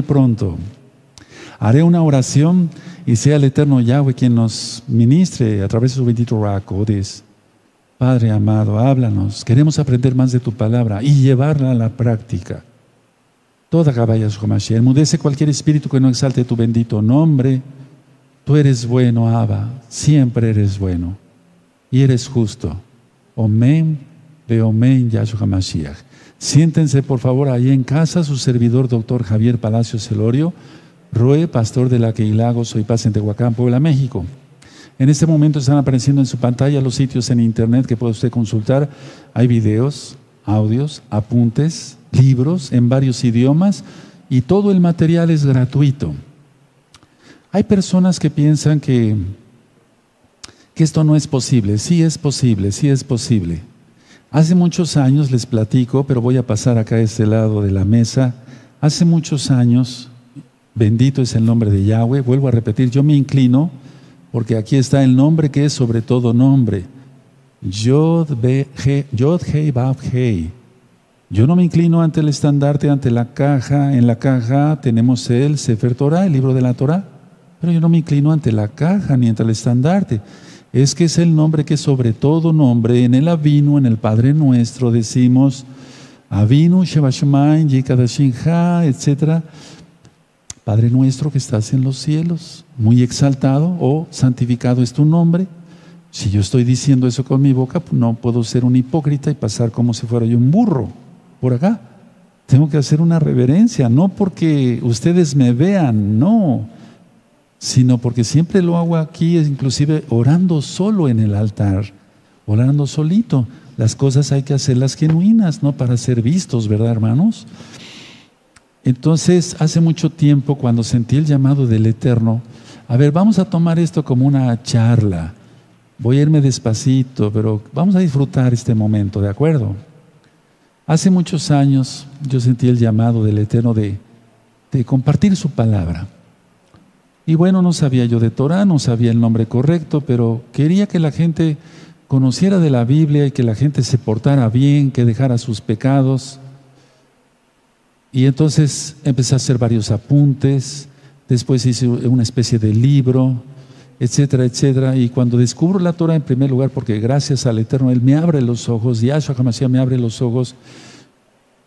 pronto. Haré una oración y sea el eterno Yahweh quien nos ministre a través de su bendito Ruach HaKodesh. Padre amado, háblanos. Queremos aprender más de tu palabra y llevarla a la práctica. Toda Gabaya Shomashiach, enmudece cualquier espíritu que no exalte tu bendito nombre. Tú eres bueno, Abba, siempre eres bueno y eres justo. Omen, Beomen, Yahshua Mashiach. Siéntense por favor ahí en casa, su servidor doctor Javier Palacios Celorio, Roe, pastor de la Keilah Gozo y Paz en Tehuacán, Puebla, México. En este momento están apareciendo en su pantalla los sitios en internet que puede usted consultar. Hay videos, audios, apuntes, libros en varios idiomas y todo el material es gratuito. Hay personas que piensan que esto no es posible. Sí es posible, sí es posible. Hace muchos años, les platico, pero voy a pasar acá a este lado de la mesa. Hace muchos años, bendito es el nombre de Yahweh, vuelvo a repetir, yo me inclino, porque aquí está el nombre que es sobre todo nombre. Yod, Hei, Vav, Hei. Yo no me inclino ante el estandarte, ante la caja. En la caja tenemos el Sefer Torah, el libro de la Torah. Pero yo no me inclino ante la caja ni ante el estandarte. Es que es el nombre que es sobre todo nombre. En el Avinu, en el Padre Nuestro, decimos Avinu, Sheva Shemaim, Yikadashin Ha, etc. Padre Nuestro que estás en los cielos, muy exaltado o santificado es tu nombre. Si yo estoy diciendo eso con mi boca, pues no puedo ser un hipócrita y pasar como si fuera yo un burro por acá. Tengo que hacer una reverencia, no porque ustedes me vean, no, sino porque siempre lo hago aquí, inclusive orando solo en el altar, orando solito. Las cosas hay que hacerlas genuinas, no para ser vistos, ¿verdad, hermanos? Entonces, hace mucho tiempo, cuando sentí el llamado del Eterno, a ver, vamos a tomar esto como una charla. Voy a irme despacito, pero vamos a disfrutar este momento, ¿de acuerdo? Hace muchos años yo sentí el llamado del Eterno de compartir su palabra. Y bueno, no sabía yo de Torah, no sabía el nombre correcto, pero quería que la gente conociera de la Biblia y que la gente se portara bien, que dejara sus pecados. Y entonces empecé a hacer varios apuntes, después hice una especie de libro, etcétera, etcétera. Y cuando descubro la Torah en primer lugar, porque gracias al Eterno, Él me abre los ojos, Yahshua HaMashiach me abre los ojos.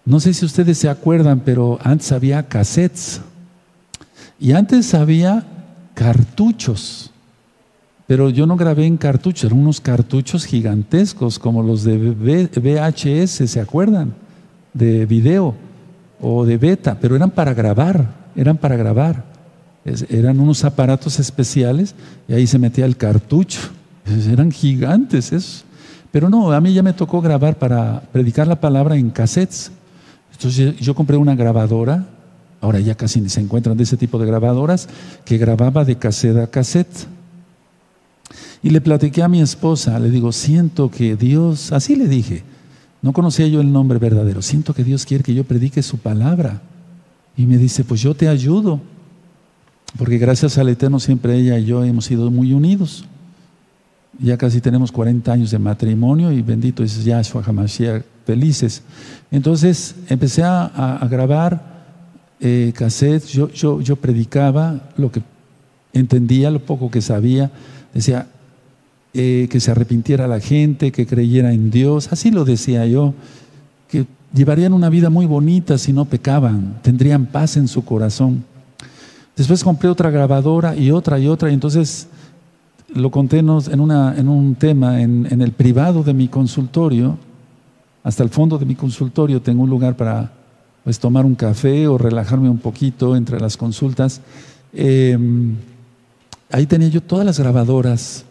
No sé si ustedes se acuerdan, pero antes había cassettes. Y antes había cartuchos, pero yo no grabé en cartuchos, eran unos cartuchos gigantescos como los de VHS, ¿se acuerdan? De video o de beta, pero eran para grabar, eran unos aparatos especiales y ahí se metía el cartucho, eran gigantes esos. Pero no, a mí ya me tocó grabar para predicar la palabra en cassettes. Entonces yo compré una grabadora. Ahora ya casi ni se encuentran de ese tipo de grabadoras, que grababa de cassette a cassette. Y le platiqué a mi esposa, le digo, siento que Dios, así le dije, no conocía yo el nombre verdadero, siento que Dios quiere que yo predique su palabra. Y me dice, pues yo te ayudo, porque gracias al Eterno siempre ella y yo hemos sido muy unidos. Ya casi tenemos 40 años de matrimonio y bendito es Yahshua HaMashiach, felices. Entonces empecé a grabar cassettes, yo predicaba lo que entendía, lo poco que sabía, decía que se arrepintiera la gente, que creyera en Dios, así lo decía yo, que llevarían una vida muy bonita si no pecaban, tendrían paz en su corazón. Después compré otra grabadora y otra, y entonces lo conté en un tema, en el privado de mi consultorio, hasta el fondo de mi consultorio tengo un lugar para pues tomar un café o relajarme un poquito entre las consultas. Ahí tenía yo todas las grabadoras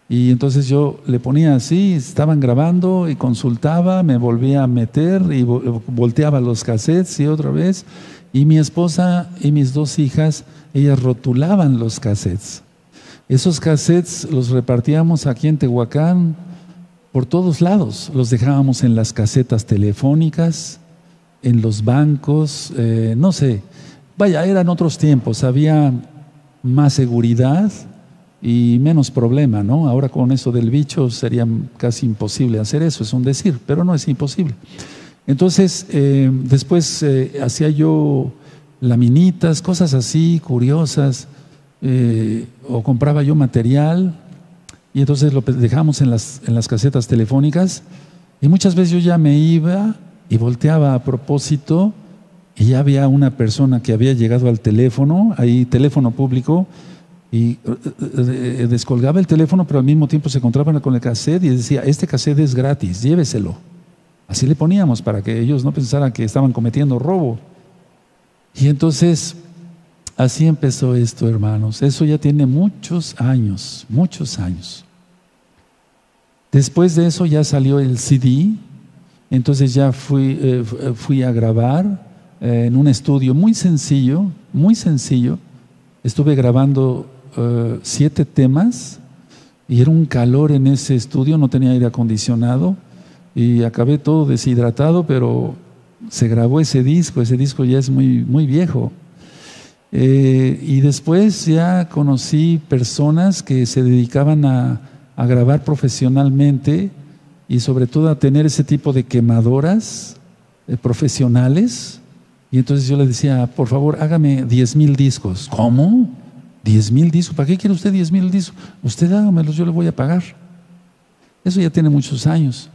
y entonces yo le ponía así, estaban grabando y consultaba, me volvía a meter y volteaba los cassettes y otra vez, y mi esposa y mis dos hijas, ellas rotulaban los cassettes. Esos cassettes los repartíamos aquí en Tehuacán por todos lados, los dejábamos en las casetas telefónicas, en los bancos, no sé, vaya, eran otros tiempos, había más seguridad y menos problema, ¿no? Ahora con eso del bicho sería casi imposible hacer eso, es un decir, pero no es imposible. Entonces, después hacía yo laminitas, cosas así, curiosas, o compraba yo material y entonces lo dejábamos en las casetas telefónicas y muchas veces yo ya me iba y volteaba a propósito y ya había una persona que había llegado al teléfono, ahí teléfono público, y descolgaba el teléfono, pero al mismo tiempo se encontraban con el cassette y decía, este cassette es gratis, lléveselo. Así le poníamos para que ellos no pensaran que estaban cometiendo robo. Y entonces, así empezó esto, hermanos. Eso ya tiene muchos años, muchos años. Después de eso ya salió el CD, entonces ya fui a grabar en un estudio muy sencillo, muy sencillo. Estuve grabando 7 temas y era un calor en ese estudio, no tenía aire acondicionado y acabé todo deshidratado, pero se grabó ese disco ya es muy, muy viejo. Y después ya conocí personas que se dedicaban a grabar profesionalmente y sobre todo a tener ese tipo de quemadoras profesionales. Y entonces yo le decía, por favor, hágame 10,000 discos. ¿Cómo? 10,000 discos. ¿Para qué quiere usted 10,000 discos? Usted hágamelos, yo le voy a pagar. Eso ya tiene muchos años.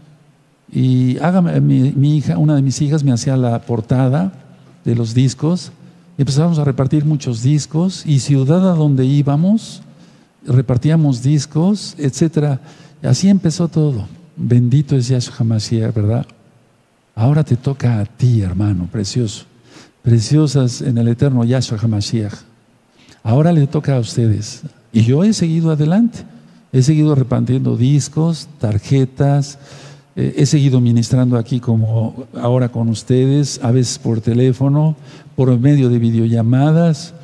Y hágame, mi hija, una de mis hijas me hacía la portada de los discos. Y empezábamos a repartir muchos discos. Y ciudad a donde íbamos, repartíamos discos, etcétera. Así empezó todo. Bendito es Yahshua HaMashiach, ¿verdad? Ahora te toca a ti, hermano, precioso. Preciosas en el eterno Yahshua HaMashiach. Ahora le toca a ustedes. Y yo he seguido adelante. He seguido repartiendo discos, tarjetas. He seguido ministrando aquí como ahora con ustedes, a veces por teléfono, por medio de videollamadas.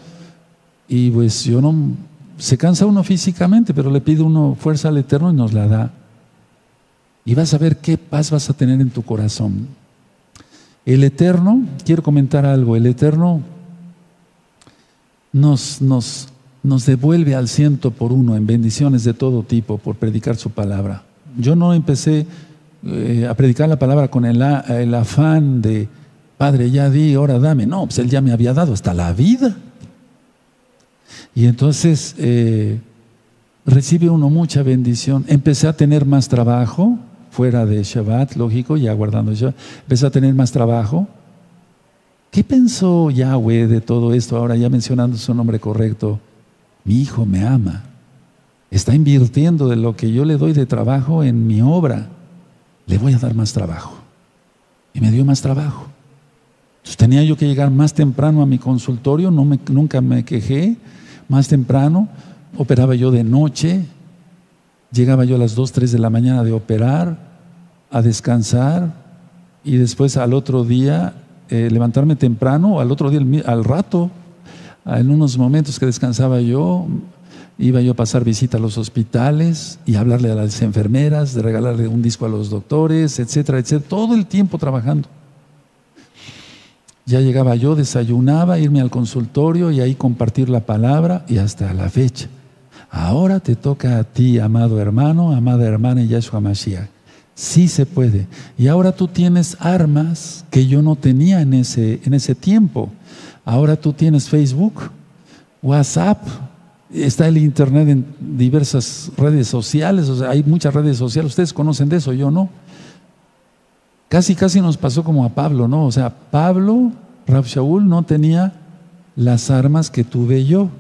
Y pues yo no... Se cansa uno físicamente, pero le pide uno fuerza al Eterno y nos la da. Y vas a ver qué paz vas a tener en tu corazón. El Eterno, quiero comentar algo, el Eterno nos devuelve al 100 por 1 en bendiciones de todo tipo por predicar su palabra. Yo no empecé a predicar la palabra con el afán de, Padre, ya di, ahora dame. No, pues Él ya me había dado hasta la vida. Y entonces recibe uno mucha bendición. Empecé a tener más trabajo fuera de Shabbat, lógico, ya guardando Shabbat. Empecé a tener más trabajo. ¿Qué pensó Yahweh de todo esto? Ahora ya mencionando su nombre correcto. Mi hijo me ama. Está invirtiendo de lo que yo le doy de trabajo en mi obra. Le voy a dar más trabajo. Y me dio más trabajo. Entonces tenía yo que llegar más temprano a mi consultorio, nunca me quejé. Más temprano, operaba yo de noche, llegaba yo a las 2, 3 de la mañana de operar, a descansar y después al otro día levantarme temprano, o al otro día al rato, en unos momentos que descansaba yo, iba yo a pasar visita a los hospitales y hablarle a las enfermeras, de regalarle un disco a los doctores, etcétera, etcétera, todo el tiempo trabajando. Ya llegaba yo, desayunaba, irme al consultorio y ahí compartir la palabra y hasta la fecha. Ahora te toca a ti, amado hermano, amada hermana en Yahshua Mashiach. Sí se puede. Y ahora tú tienes armas que yo no tenía en ese tiempo. Ahora tú tienes Facebook, WhatsApp, está el internet en diversas redes sociales, o sea, hay muchas redes sociales. Ustedes conocen de eso, yo no. Casi nos pasó como a Pablo, ¿no? O sea, Pablo, Rav Shaul, no tenía las armas que tuve yo.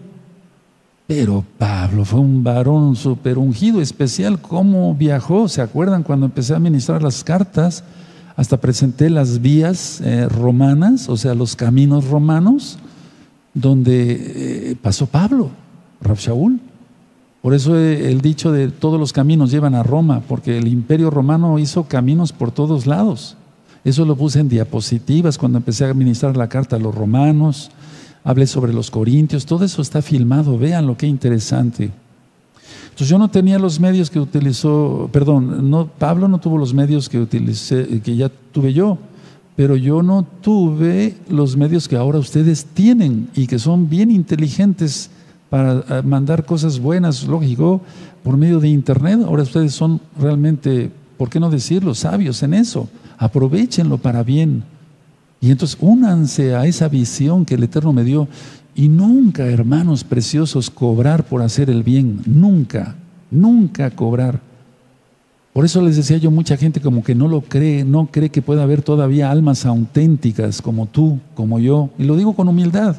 Pero Pablo fue un varón súper ungido, especial. ¿Cómo viajó? ¿Se acuerdan cuando empecé a ministrar las cartas? Hasta presenté las vías romanas, o sea, los caminos romanos, donde pasó Pablo, Rav Shaul. Por eso el dicho de todos los caminos llevan a Roma, porque el imperio romano hizo caminos por todos lados. Eso lo puse en diapositivas cuando empecé a ministrar la carta a los romanos, hablé sobre los corintios, todo eso está filmado, véanlo, qué interesante. Entonces yo no tenía los medios que utilizó, Pablo no tuvo los medios que ya tuve yo, pero yo no tuve los medios que ahora ustedes tienen y que son bien inteligentes para mandar cosas buenas, lógico, por medio de internet. Ahora ustedes son realmente, ¿por qué no decirlo?, sabios en eso. Aprovéchenlo para bien. Y entonces únanse a esa visión que el Eterno me dio. Y nunca, hermanos preciosos, cobrar por hacer el bien. Nunca, nunca cobrar. Por eso les decía yo, mucha gente como que no lo cree, no cree que pueda haber todavía almas auténticas como tú, como yo. Y lo digo con humildad,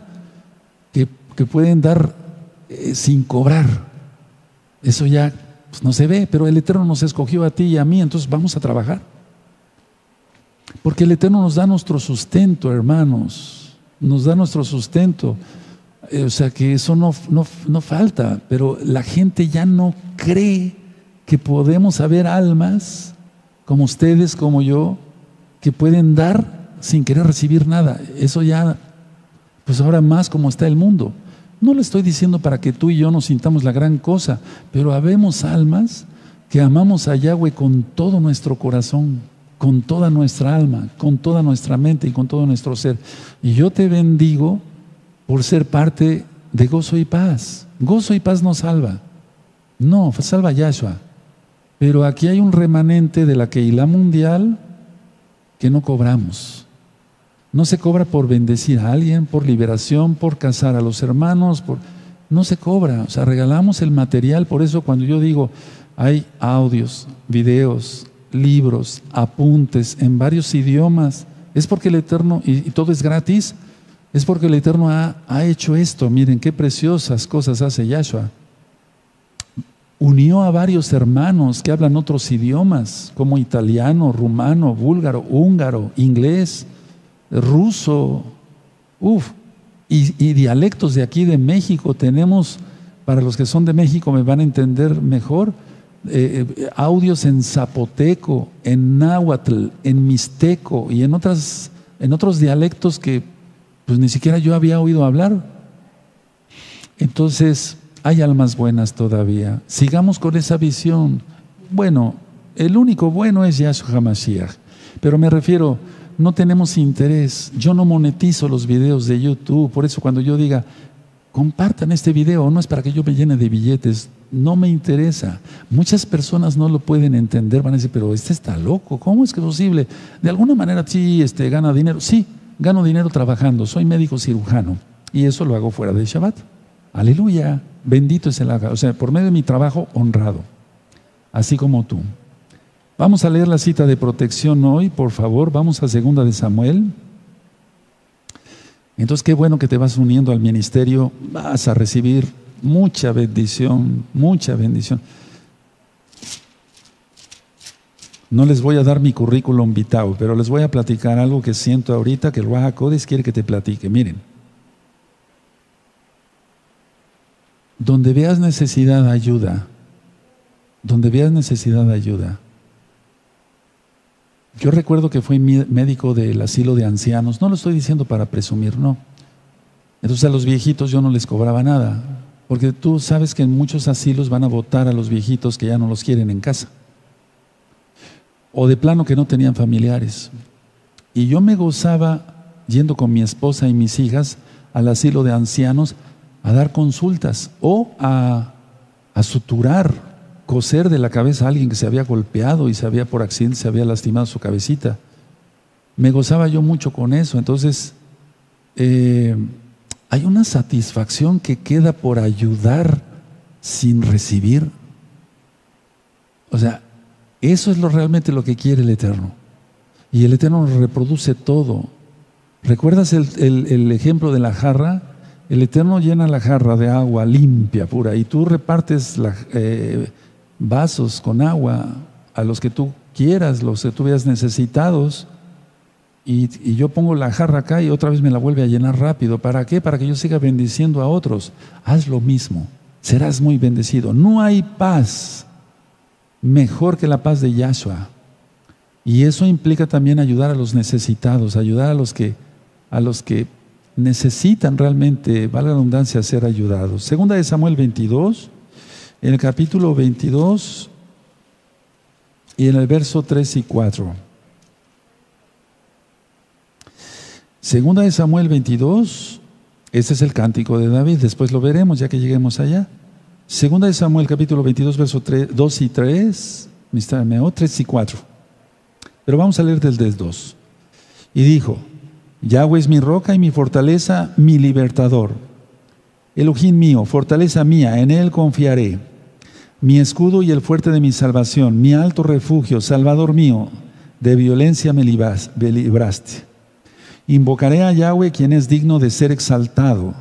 que pueden dar sin cobrar. Eso ya pues, no se ve, pero el Eterno nos escogió a ti y a mí, entonces vamos a trabajar. Porque el Eterno nos da nuestro sustento, hermanos. Nos da nuestro sustento. O sea que eso no falta, pero la gente ya no cree que podemos haber almas como ustedes, como yo, que pueden dar sin querer recibir nada. Eso ya, pues ahora más como está el mundo. No le estoy diciendo para que tú y yo nos sintamos la gran cosa, pero habemos almas que amamos a Yahweh con todo nuestro corazón, con toda nuestra alma, con toda nuestra mente y con todo nuestro ser. Y yo te bendigo por ser parte de Gozo y Paz. Gozo y Paz no salva. No, salva a Yahshua. Pero aquí hay un remanente de la Keilah mundial que no cobramos. No se cobra por bendecir a alguien, por liberación, por casar a los hermanos, no se cobra. O sea, regalamos el material. Por eso cuando yo digo, hay audios, videos, libros, apuntes en varios idiomas, es porque el Eterno, y todo es gratis, es porque el Eterno ha hecho esto. Miren qué preciosas cosas hace Yahshua. Unió a varios hermanos que hablan otros idiomas, como italiano, rumano, búlgaro, húngaro, inglés, ruso, y dialectos de aquí de México. Tenemos, para los que son de México me van a entender mejor, audios en zapoteco, en náhuatl, en mixteco y en otros dialectos que pues ni siquiera yo había oído hablar. Entonces hay almas buenas todavía. Sigamos con esa visión. Bueno, el único bueno es Yahshua HaMashiach, pero me refiero, no tenemos interés. Yo no monetizo los videos de YouTube. Por eso cuando yo diga compartan este video, no es para que yo me llene de billetes, no me interesa. Muchas personas no lo pueden entender, van a decir, pero este está loco, ¿cómo es que es posible? De alguna manera sí gana dinero. Sí, gano dinero trabajando, soy médico cirujano y eso lo hago fuera de Shabbat. Aleluya, bendito es el haga. O sea, por medio de mi trabajo honrado, así como tú. Vamos a leer la cita de protección hoy, por favor. Vamos a 2 de Samuel. Entonces, qué bueno que te vas uniendo al ministerio. Vas a recibir mucha bendición, mucha bendición. No les voy a dar mi currículum vitae, pero les voy a platicar algo que siento ahorita que el Ruach HaKodesh quiere que te platique. Miren, donde veas necesidad, ayuda. Donde veas necesidad, ayuda. Yo recuerdo que fui médico del asilo de ancianos. No lo estoy diciendo para presumir, no. Entonces a los viejitos yo no les cobraba nada, porque tú sabes que en muchos asilos van a votar a los viejitos que ya no los quieren en casa, o de plano que no tenían familiares. Y yo me gozaba yendo con mi esposa y mis hijas al asilo de ancianos a dar consultas o a suturar, coser de la cabeza a alguien que se había golpeado y por accidente se había lastimado su cabecita. Me gozaba yo mucho con eso. Entonces hay una satisfacción que queda por ayudar sin recibir. O sea, eso es realmente lo que quiere el Eterno. Y el Eterno reproduce todo. ¿Recuerdas el ejemplo de la jarra? El Eterno llena la jarra de agua limpia, pura, y tú repartes vasos con agua a los que tú quieras, los que tú veas necesitados, y yo pongo la jarra acá y otra vez me la vuelve a llenar rápido. ¿Para qué? Para que yo siga bendiciendo a otros. Haz lo mismo, serás muy bendecido. No hay paz mejor que la paz de Yahshua, y eso implica también ayudar a los necesitados, ayudar a los que necesitan realmente, valga la redundancia, ser ayudados. 2 de Samuel 22, en el capítulo 22 y en el verso 3 y 4. 2 de Samuel 22, ese es el cántico de David, después lo veremos ya que lleguemos allá. 2 de Samuel capítulo 22, verso 2 y 3, 3 y 4. Pero vamos a leer del 2. Y dijo: Yahweh es mi roca y mi fortaleza, mi libertador. Elohim mío, fortaleza mía, en Él confiaré. Mi escudo y el fuerte de mi salvación, mi alto refugio, Salvador mío, de violencia me libraste. Invocaré a Yahweh, quien es digno de ser exaltado,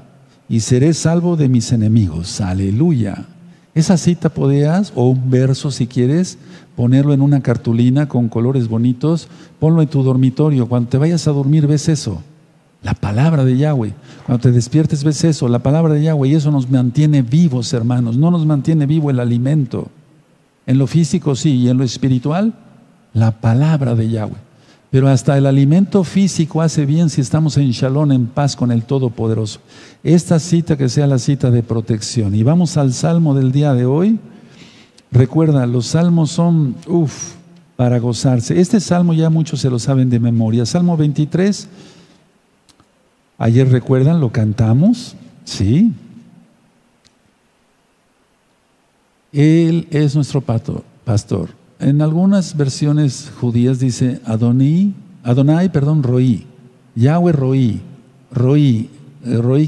y seré salvo de mis enemigos. Aleluya. Esa cita podías, o un verso si quieres, ponerlo en una cartulina con colores bonitos, ponlo en tu dormitorio. Cuando te vayas a dormir ves eso, la palabra de Yahweh. Cuando te despiertes ves eso, la palabra de Yahweh, y eso nos mantiene vivos, hermanos. No nos mantiene vivo el alimento. En lo físico sí, y en lo espiritual, la palabra de Yahweh. Pero hasta el alimento físico hace bien si estamos en shalom, en paz con el Todopoderoso. Esta cita que sea la cita de protección. Y vamos al salmo del día de hoy. Recuerda, los salmos son, para gozarse. Este salmo ya muchos se lo saben de memoria. Salmo 23, ayer recuerdan, lo cantamos, ¿sí? Él es nuestro pastor. En algunas versiones judías dice Adonai, Roí. Yahweh Roí. Roí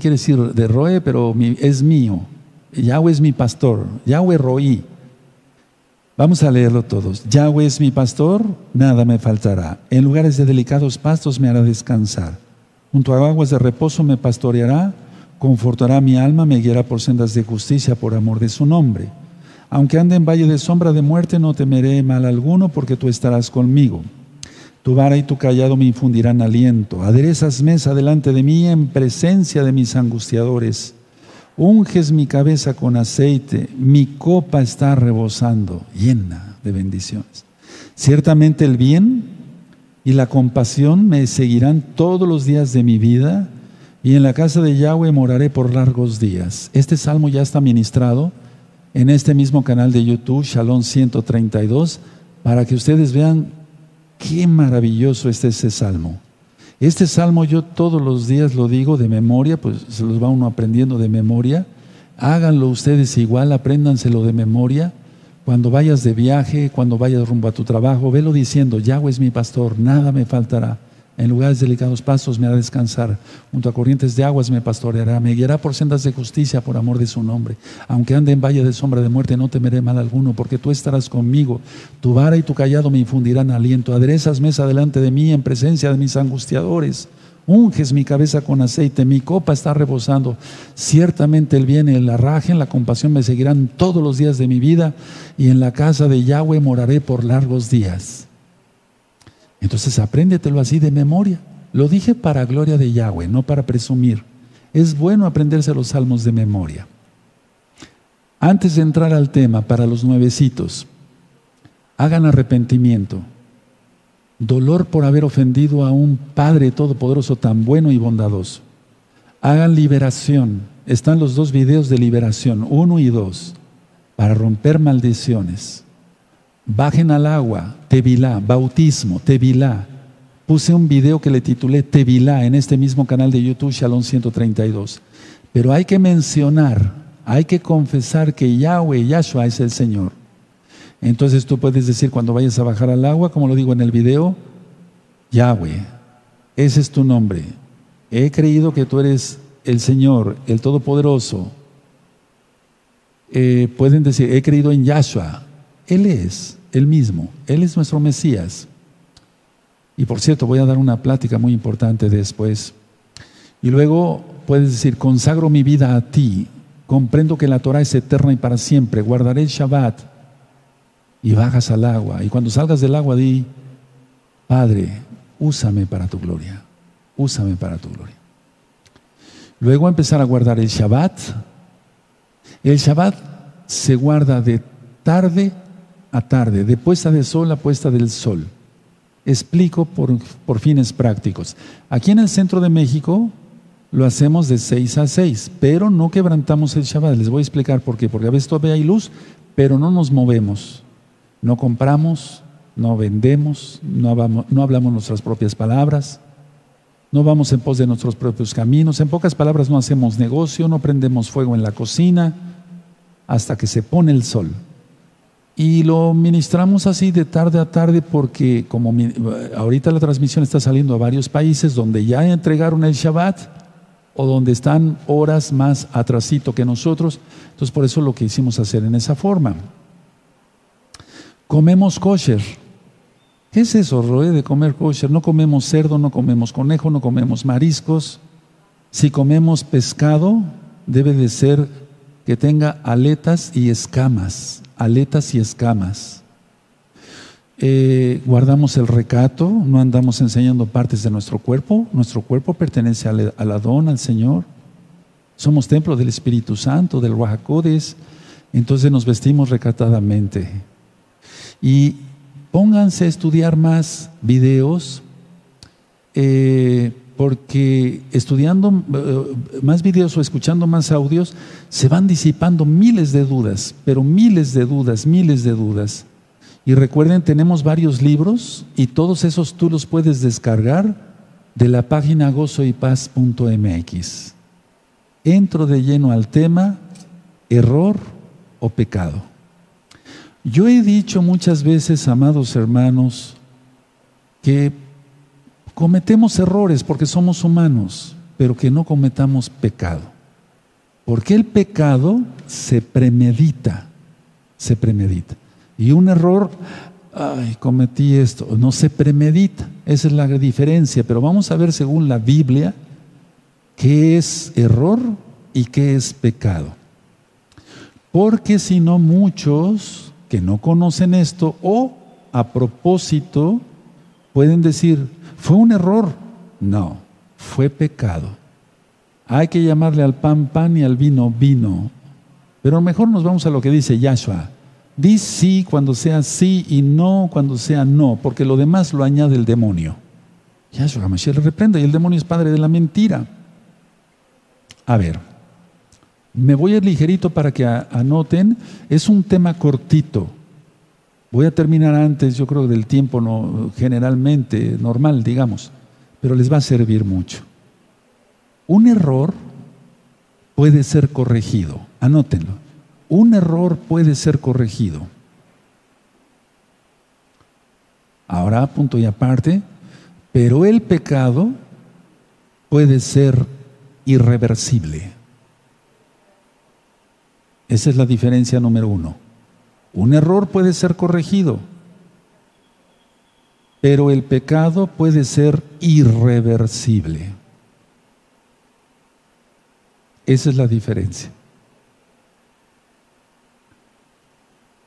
quiere decir de Roe, pero es mío. Yahweh es mi pastor. Yahweh Roí. Vamos a leerlo todos. Yahweh es mi pastor, nada me faltará. En lugares de delicados pastos me hará descansar. Junto a aguas de reposo me pastoreará, confortará mi alma, me guiará por sendas de justicia por amor de su nombre. Aunque ande en valle de sombra de muerte, no temeré mal alguno, porque tú estarás conmigo. Tu vara y tu callado me infundirán aliento. Aderezas mesa delante de mí en presencia de mis angustiadores. Unges mi cabeza con aceite, mi copa está rebosando, llena de bendiciones. Ciertamente el bien y la compasión me seguirán todos los días de mi vida, y en la casa de Yahweh moraré por largos días. Este salmo ya está ministrado en este mismo canal de YouTube, Shalom 132, para que ustedes vean qué maravilloso es ese salmo. Este salmo yo todos los días lo digo de memoria, pues se los va uno aprendiendo de memoria. Háganlo ustedes igual, apréndanselo de memoria. Cuando vayas de viaje, cuando vayas rumbo a tu trabajo, velo diciendo, Yahweh es mi pastor, nada me faltará. En lugares delicados pastos me hará descansar. Junto a corrientes de aguas me pastoreará. Me guiará por sendas de justicia por amor de su nombre. Aunque ande en valle de sombra de muerte, no temeré mal alguno, porque tú estarás conmigo. Tu vara y tu callado me infundirán aliento. Aderezas mesa delante de mí en presencia de mis angustiadores. Unges mi cabeza con aceite, mi copa está rebosando. Ciertamente el bien y el arraje, la compasión me seguirán todos los días de mi vida, y en la casa de Yahweh moraré por largos días. Entonces apréndetelo así de memoria. Lo dije para gloria de Yahweh, no para presumir. Es bueno aprenderse los salmos de memoria. Antes de entrar al tema, para los nuevecitos, hagan arrepentimiento. Dolor por haber ofendido a un Padre Todopoderoso tan bueno y bondadoso. Hagan liberación. Están los 2 videos de liberación, 1 y 2, para romper maldiciones. Bajen al agua, Tevilá, bautismo, Tevilá. Puse un video que le titulé Tevilá en este mismo canal de YouTube, Shalom 132. Pero hay que mencionar, hay que confesar que Yahweh, Yahshua es el Señor. Entonces tú puedes decir cuando vayas a bajar al agua, como lo digo en el video, Yahweh, ese es tu nombre. He creído que tú eres el Señor, el Todopoderoso. Pueden decir, he creído en Yahshua. Él es el mismo, Él es nuestro Mesías. Y por cierto, voy a dar una plática muy importante después. Y luego puedes decir, consagro mi vida a ti, comprendo que la Torah es eterna y para siempre, guardaré el Shabbat. Y bajas al agua, y cuando salgas del agua di, Padre, úsame para tu gloria, úsame para tu gloria. Luego empezar a guardar el Shabbat. El Shabbat se guarda de tarde a tarde, de puesta de sol a puesta del sol. Explico por fines prácticos. Aquí en el centro de México lo hacemos de 6 a 6, pero no quebrantamos el Shabbat. Les voy a explicar por qué. Porque a veces todavía hay luz, pero no nos movemos. No compramos, no vendemos, no hablamos nuestras propias palabras, no vamos en pos de nuestros propios caminos. En pocas palabras, no hacemos negocio, no prendemos fuego en la cocina hasta que se pone el sol. Y lo ministramos así de tarde a tarde porque como ahorita la transmisión está saliendo a varios países donde ya entregaron el Shabbat o donde están horas más atrasito que nosotros. Entonces por eso lo que hicimos hacer en esa forma. Comemos kosher. ¿Qué es eso, Roe, de comer kosher? No comemos cerdo, no comemos conejo, no comemos mariscos. Si comemos pescado, debe de ser que tenga aletas y escamas. Aletas y escamas. Guardamos el recato, no andamos enseñando partes de nuestro cuerpo. Nuestro cuerpo pertenece al Adón, al Señor. Somos templo del Espíritu Santo, del Ruach HaKodesh. Entonces nos vestimos recatadamente. Y pónganse a estudiar más videos, porque estudiando más videos o escuchando más audios, se van disipando miles de dudas, pero miles de dudas. Y recuerden, tenemos varios libros y todos esos tú los puedes descargar de la página gozoypaz.mx. Entro de lleno al tema error o pecado. Yo he dicho muchas veces, amados hermanos, que cometemos errores porque somos humanos, pero que no cometamos pecado. Porque el pecado se premedita. Y un error, cometí esto, no se premedita. Esa es la diferencia. Pero vamos a ver según la Biblia qué es error y qué es pecado. Porque si no, muchos que no conocen esto o a propósito pueden decir, ¿fue un error? No, fue pecado. Hay que llamarle al pan pan y al vino vino. Pero mejor nos vamos a lo que dice Yahshua. Di sí cuando sea sí y no cuando sea no, porque lo demás lo añade el demonio. Yahshua HaMashiach le reprenda y el demonio es padre de la mentira. A ver, me voy a ir ligerito para que anoten. Es un tema cortito. Voy a terminar antes, yo creo, del tiempo generalmente normal, digamos, pero les va a servir mucho. Un error puede ser corregido. Anótenlo. Un error puede ser corregido. Ahora, punto y aparte, pero el pecado puede ser irreversible. Esa es la diferencia número uno. Un error puede ser corregido, pero el pecado puede ser irreversible. Esa es la diferencia.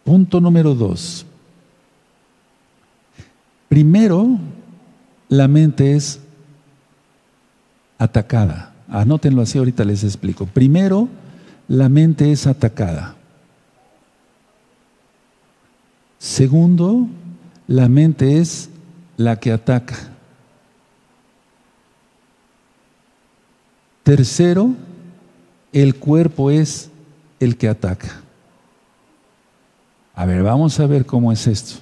Punto número 2. Primero, la mente es atacada. Anótenlo así, ahorita les explico. Primero, la mente es atacada. Segundo, la mente es la que ataca. Tercero, el cuerpo es el que ataca. A ver, vamos a ver cómo es esto.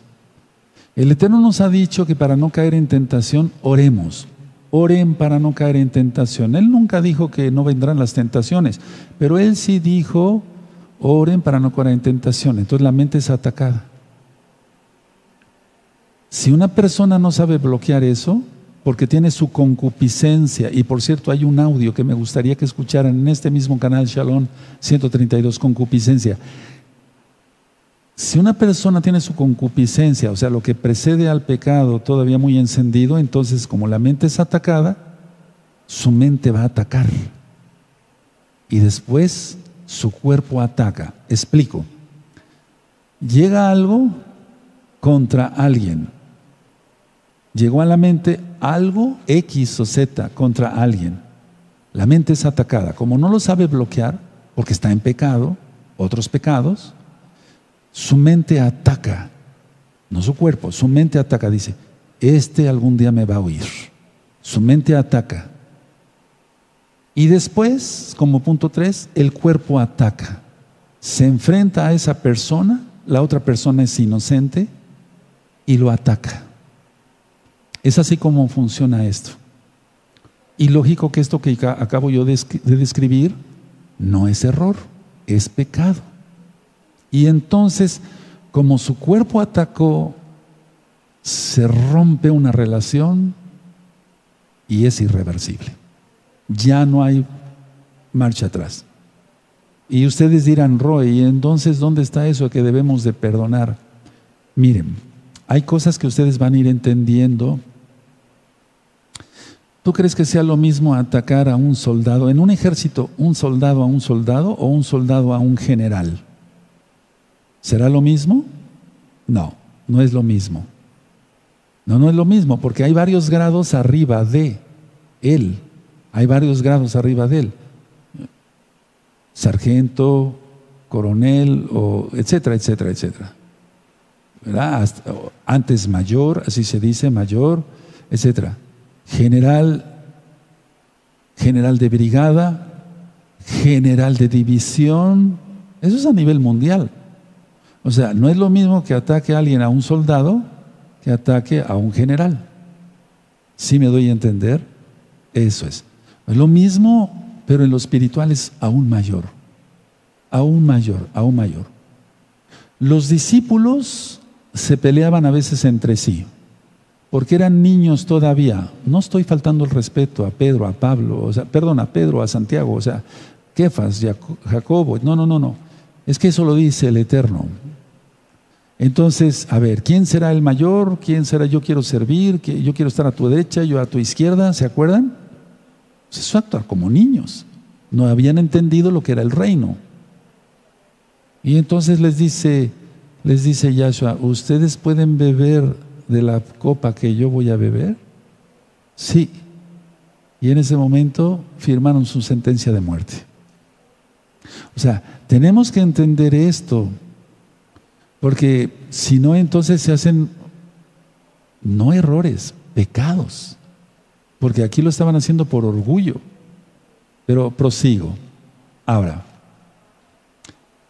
El Eterno nos ha dicho que para no caer en tentación, oremos. Oren para no caer en tentación. Él nunca dijo que no vendrán las tentaciones, pero Él sí dijo, oren para no caer en tentación. Entonces la mente es atacada. Si una persona no sabe bloquear eso, porque tiene su concupiscencia, y por cierto hay un audio que me gustaría que escucharan en este mismo canal Shalom 132, concupiscencia. Si una persona tiene su concupiscencia, o sea, lo que precede al pecado todavía muy encendido, entonces como la mente es atacada, su mente va a atacar. Y después su cuerpo ataca. Explico. Llega algo contra alguien. Llegó a la mente algo X o Z contra alguien. La mente es atacada. Como no lo sabe bloquear, porque está en pecado, otros pecados, su mente ataca, no su cuerpo, su mente ataca, dice, algún día me va a oír. Su mente ataca. Y después, como punto 3, el cuerpo ataca. Se enfrenta a esa persona, la otra persona es inocente y lo ataca. Es así como funciona esto. Y lógico que esto que acabo yo de describir no es error, es pecado. Y entonces, como su cuerpo atacó, se rompe una relación y es irreversible. Ya no hay marcha atrás. Y ustedes dirán, Roy, ¿y entonces dónde está eso que debemos de perdonar? Miren, hay cosas que ustedes van a ir entendiendo. ¿Tú crees que sea lo mismo atacar a un soldado, en un ejército, un soldado a un soldado o un soldado a un general? ¿Será lo mismo? No, no es lo mismo. No es lo mismo, porque hay varios grados arriba de él. Hay varios grados arriba de él. Sargento, coronel, o etcétera, etcétera, etcétera. ¿Verdad? Antes mayor, así se dice, mayor, etcétera. General, general de brigada, general de división. Eso es a nivel mundial. O sea, no es lo mismo que ataque a alguien, a un soldado, que ataque a un general. ¿Sí me doy a entender? Eso es. Es lo mismo, pero en lo espiritual es aún mayor. Aún mayor, aún mayor. Los discípulos se peleaban a veces entre sí, porque eran niños todavía. No estoy faltando el respeto a Pedro, a Pablo, o sea, perdón, a Pedro, a Santiago, o sea, Kefas, Jacobo. No. Es que eso lo dice el Eterno. Entonces, a ver, ¿quién será el mayor? ¿Quién será? Yo quiero servir, yo quiero estar a tu derecha, yo a tu izquierda, ¿se acuerdan? Eso es actuar como niños. No habían entendido lo que era el reino. Y entonces les dice Yahshua, ¿ustedes pueden beber de la copa que yo voy a beber? Sí. Y en ese momento firmaron su sentencia de muerte. O sea, tenemos que entender esto. Porque si no, entonces se hacen, no errores, pecados. Porque aquí lo estaban haciendo por orgullo. Pero prosigo. Ahora,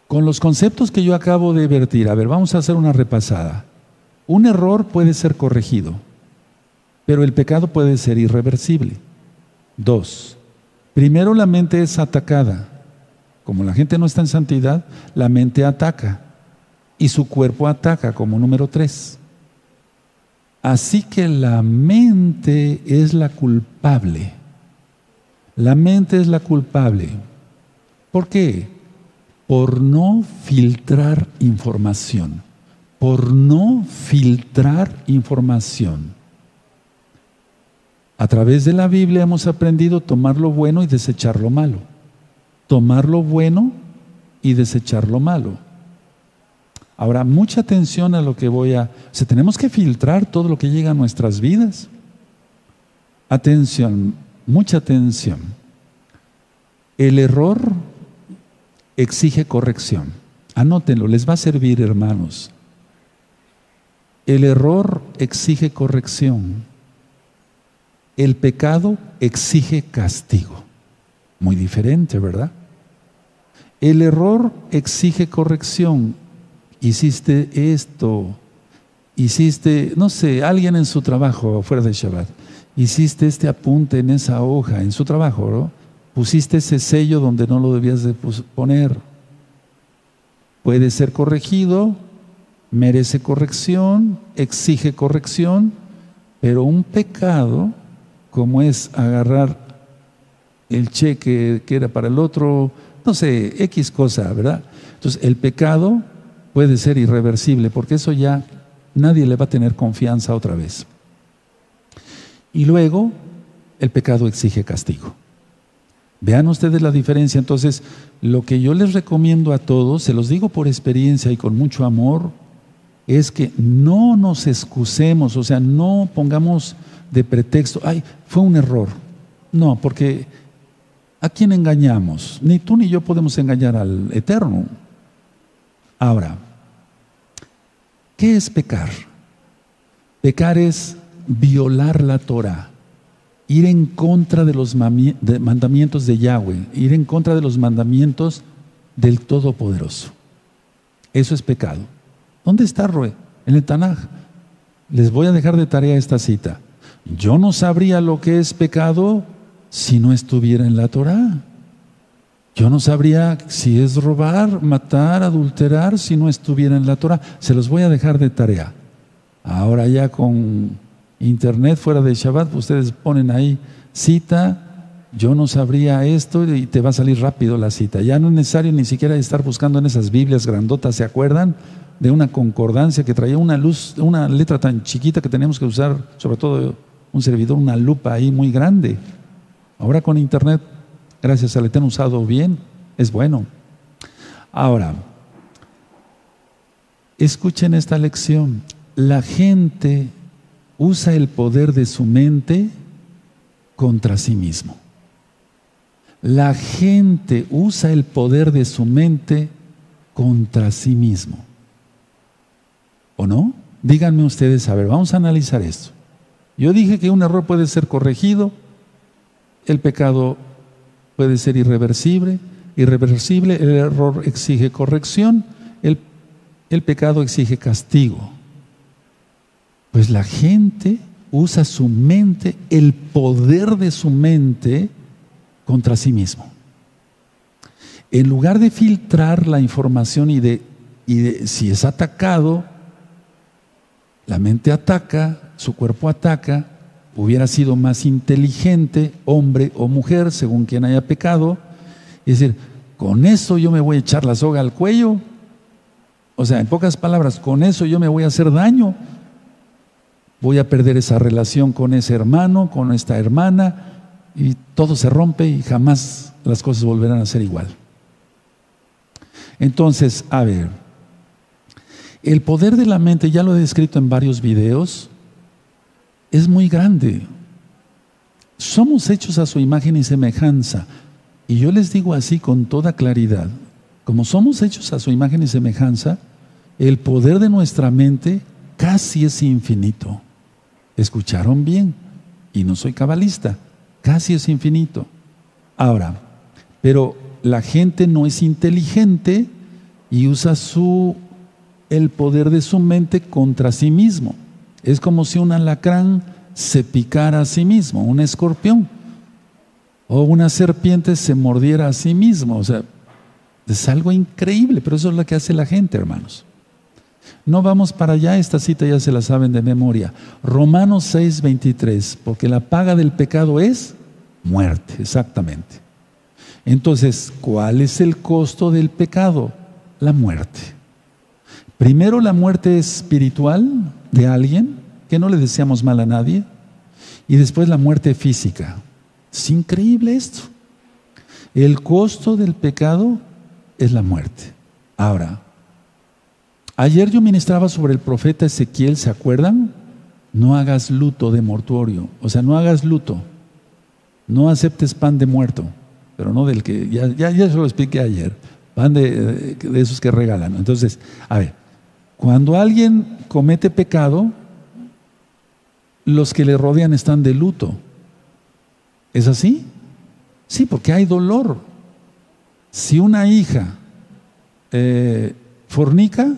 con los conceptos que yo acabo de vertir, a ver, vamos a hacer una repasada. Un error puede ser corregido, pero el pecado puede ser irreversible. 2. Primero, la mente es atacada. Como la gente no está en santidad, la mente ataca. Y su cuerpo ataca como número 3. Así que la mente es la culpable. La mente es la culpable. ¿Por qué? Por no filtrar información. Por no filtrar información. A través de la Biblia hemos aprendido a tomar lo bueno y desechar lo malo. Tomar lo bueno y desechar lo malo. Ahora, mucha atención a lo que o sea, tenemos que filtrar todo lo que llega a nuestras vidas. Atención, mucha atención. El error exige corrección. Anótenlo, les va a servir, hermanos. El error exige corrección. El pecado exige castigo. Muy diferente, ¿verdad? El error exige corrección. Hiciste esto, hiciste, no sé, alguien en su trabajo fuera de Shabbat, hiciste este apunte en esa hoja, en su trabajo, ¿no? Pusiste ese sello donde no lo debías de poner. Puede ser corregido, merece corrección, exige corrección, pero un pecado, como es agarrar el cheque que era para el otro, no sé, X cosa, ¿verdad? Entonces, el pecado puede ser irreversible, porque eso ya nadie le va a tener confianza otra vez. Y luego, el pecado exige castigo. Vean ustedes la diferencia. Entonces, lo que yo les recomiendo a todos, se los digo por experiencia y con mucho amor, es que no nos excusemos, o sea, no pongamos de pretexto, ay, fue un error. No, porque ¿a quién engañamos? Ni tú ni yo podemos engañar al Eterno. Ahora, ¿qué es pecar? Pecar es violar la Torah, ir en contra de los mandamientos de Yahweh, ir en contra de los mandamientos del Todopoderoso. Eso es pecado. ¿Dónde está, Roe? En el Tanaj. Les voy a dejar de tarea esta cita. Yo no sabría lo que es pecado si no estuviera en la Torah. Yo no sabría si es robar, matar, adulterar, si no estuviera en la Torah. Se los voy a dejar de tarea. Ahora ya con internet fuera de Shabbat, ustedes ponen ahí cita, yo no sabría esto y te va a salir rápido la cita. Ya no es necesario ni siquiera estar buscando en esas Biblias grandotas. ¿Se acuerdan de una concordancia que traía una luz, una letra tan chiquita que teníamos que usar, sobre todo un servidor, una lupa ahí muy grande? Ahora con internet, gracias al Eterno usado bien, es bueno. Ahora, escuchen esta lección. La gente usa el poder de su mente contra sí mismo. La gente usa el poder de su mente contra sí mismo. ¿O no? Díganme ustedes, a ver, vamos a analizar esto. Yo dije que un error puede ser corregido, el pecado puede ser irreversible, el error exige corrección, el pecado exige castigo. Pues la gente usa su mente, el poder de su mente contra sí mismo. En lugar de filtrar la información y de si es atacado, la mente ataca, su cuerpo ataca, hubiera sido más inteligente, hombre o mujer, según quien haya pecado, es decir, con eso yo me voy a echar la soga al cuello. O sea, en pocas palabras, con eso yo me voy a hacer daño. Voy a perder esa relación con ese hermano, con esta hermana, y todo se rompe y jamás las cosas volverán a ser igual. Entonces, a ver, el poder de la mente, ya lo he descrito en varios videos, es muy grande. Somos hechos a su imagen y semejanza. Y yo les digo así con toda claridad, como somos hechos a su imagen y semejanza, el poder de nuestra mente casi es infinito. ¿Escucharon bien? Y no soy cabalista, casi es infinito. Ahora, pero la gente no es inteligente y usa el poder de su mente contra sí mismo. Es como si un alacrán se picara a sí mismo, un escorpión, o una serpiente se mordiera a sí mismo. O sea, es algo increíble, pero eso es lo que hace la gente, hermanos. No vamos para allá, esta cita ya se la saben de memoria. Romanos 6:23, porque la paga del pecado es muerte, exactamente. Entonces, ¿cuál es el costo del pecado? La muerte. Primero, la muerte espiritual de alguien, que no le deseamos mal a nadie, y después la muerte física. Es increíble esto. El costo del pecado es la muerte. Ahora, ayer yo ministraba sobre el profeta Ezequiel, ¿se acuerdan? No hagas luto de mortuorio, o sea, no hagas luto, no aceptes pan de muerto, pero no del que, ya se lo expliqué ayer, pan de esos que regalan. Entonces, a ver, cuando alguien comete pecado, los que le rodean están de luto. ¿Es así? Sí, porque hay dolor. Si una hija fornica,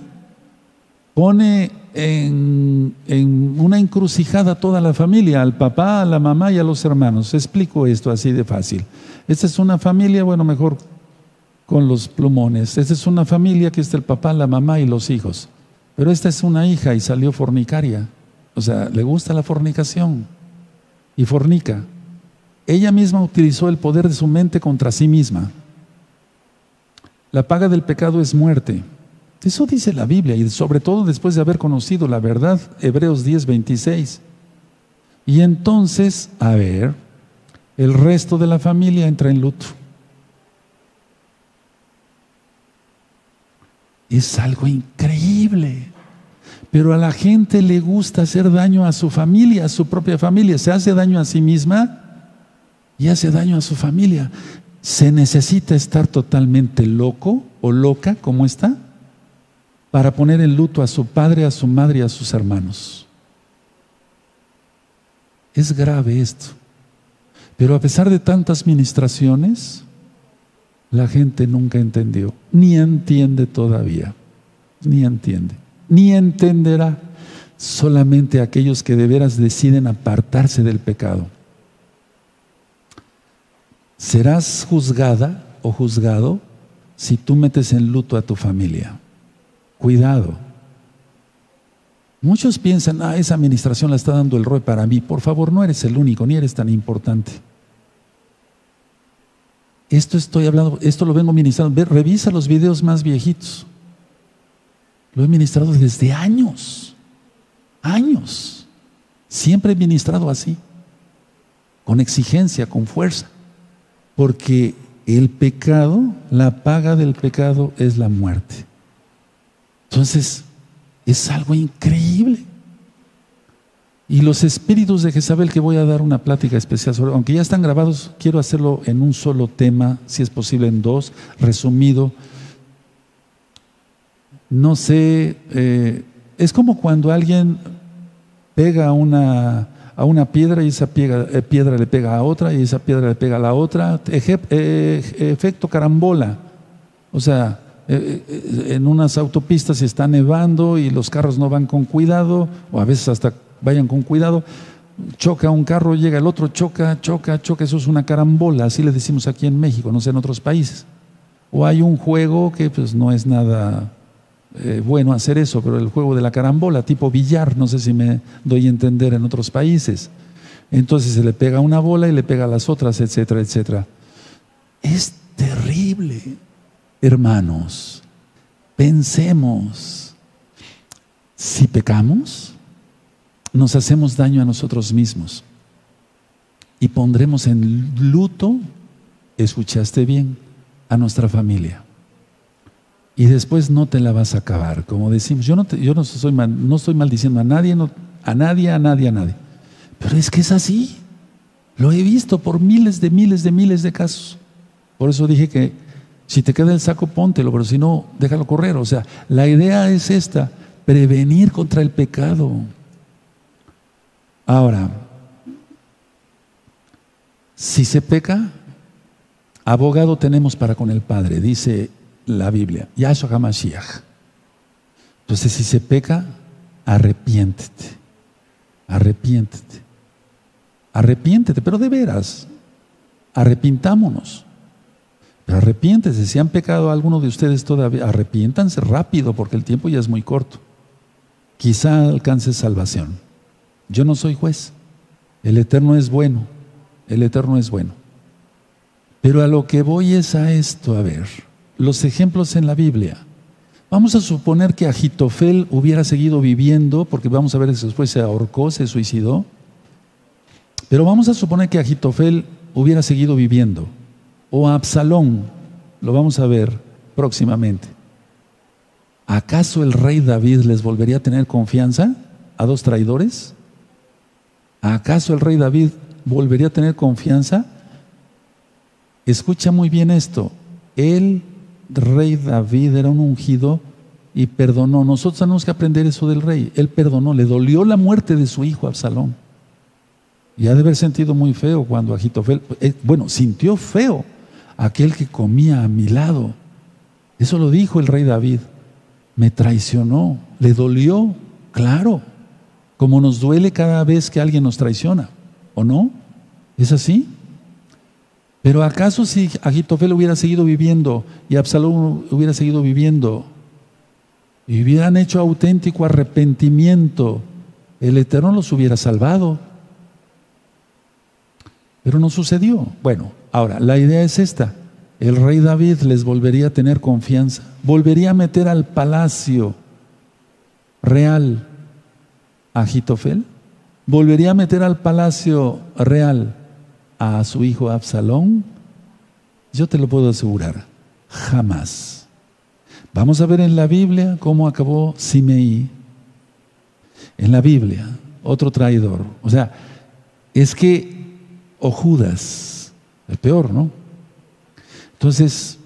pone en una encrucijada a toda la familia, al papá, a la mamá y a los hermanos. Explico esto así de fácil. Esta es una familia, bueno, mejor con los plumones. Esta es una familia que está el papá, la mamá y los hijos. Pero esta es una hija y salió fornicaria. O sea, le gusta la fornicación y fornica. Ella misma utilizó el poder de su mente contra sí misma. La paga del pecado es muerte. Eso dice la Biblia, y sobre todo después de haber conocido la verdad, Hebreos 10:26. Y entonces, a ver, el resto de la familia entra en luto. Es algo increíble. Pero a la gente le gusta hacer daño a su familia, a su propia familia. Se hace daño a sí misma y hace daño a su familia. Se necesita estar totalmente loco o loca, como está, para poner en luto a su padre, a su madre y a sus hermanos. Es grave esto. Pero a pesar de tantas ministraciones, la gente nunca entendió, ni entiende todavía, ni entiende, ni entenderá. Solamente aquellos que de veras deciden apartarse del pecado. Serás juzgada o juzgado si tú metes en luto a tu familia. Cuidado. Muchos piensan, esa administración la está dando el ROE para mí. Por favor, no eres el único, ni eres tan importante. Esto estoy hablando, esto lo vengo ministrando. Revisa los videos más viejitos. Lo he ministrado desde años. Años. Siempre he ministrado así. Con exigencia, con fuerza. Porque el pecado, la paga del pecado es la muerte. Entonces, es algo increíble. Y los espíritus de Jezabel, que voy a dar una plática especial sobre, aunque ya están grabados, quiero hacerlo en un solo tema, si es posible en dos, resumido. No sé, es como cuando alguien pega a una piedra y esa piedra le pega a otra y esa piedra le pega a la otra. Efecto carambola. O sea, en unas autopistas se está nevando y los carros no van con cuidado, o a veces hasta vayan con cuidado, choca un carro, llega el otro, choca, eso es una carambola, así le decimos aquí en México, no sé en otros países. O hay un juego que pues no es nada bueno hacer eso, pero el juego de la carambola, tipo billar, no sé si me doy a entender en otros países. Entonces se le pega una bola y le pega a las otras, etcétera, etcétera. Es terrible, hermanos. Pensemos, si pecamos, nos hacemos daño a nosotros mismos y pondremos en luto, escuchaste bien, a nuestra familia. Y después no te la vas a acabar, como decimos. Yo no estoy maldiciendo a nadie, a nadie. Pero es que es así. Lo he visto por miles de casos. Por eso dije que si te queda el saco, póntelo, pero si no, déjalo correr. O sea, la idea es esta, prevenir contra el pecado. Ahora, si se peca, abogado tenemos para con el Padre, dice la Biblia, Yahshua HaMashiach. Entonces, si se peca, arrepiéntete, pero de veras, arrepintámonos. Pero arrepiéntese, si han pecado alguno de ustedes todavía, arrepiéntanse rápido porque el tiempo ya es muy corto. Quizá alcance salvación. Yo no soy juez. El Eterno es bueno. Pero a lo que voy es a esto, a ver, los ejemplos en la Biblia. Vamos a suponer que Ahitofel hubiera seguido viviendo, porque vamos a ver si después se ahorcó, se suicidó. Pero vamos a suponer que Ahitofel hubiera seguido viviendo. O Absalón, lo vamos a ver próximamente. ¿Acaso el rey David les volvería a tener confianza a dos traidores? ¿Acaso el rey David volvería a tener confianza? Escucha muy bien esto. El rey David era un ungido y perdonó. Nosotros tenemos que aprender eso del rey. Él perdonó, le dolió la muerte de su hijo Absalón. Y ha de haber sentido muy feo cuando Ahitofel, sintió feo aquel que comía a mi lado. Eso lo dijo el rey David. Me traicionó, le dolió, claro, como nos duele cada vez que alguien nos traiciona, ¿o no? ¿Es así? Pero ¿acaso si Ahitofel hubiera seguido viviendo y Absalón hubiera seguido viviendo y hubieran hecho auténtico arrepentimiento, el Eterno los hubiera salvado? Pero no sucedió. Bueno, ahora, la idea es esta. El rey David les volvería a tener confianza. Volvería a meter al palacio real a Ahitofel. Volvería a meter al palacio real a su hijo Absalón. Yo te lo puedo asegurar. Jamás. Vamos a ver en la Biblia cómo acabó Simeí. En la Biblia, otro traidor. O sea, es que o Judas, el peor, ¿no? Entonces,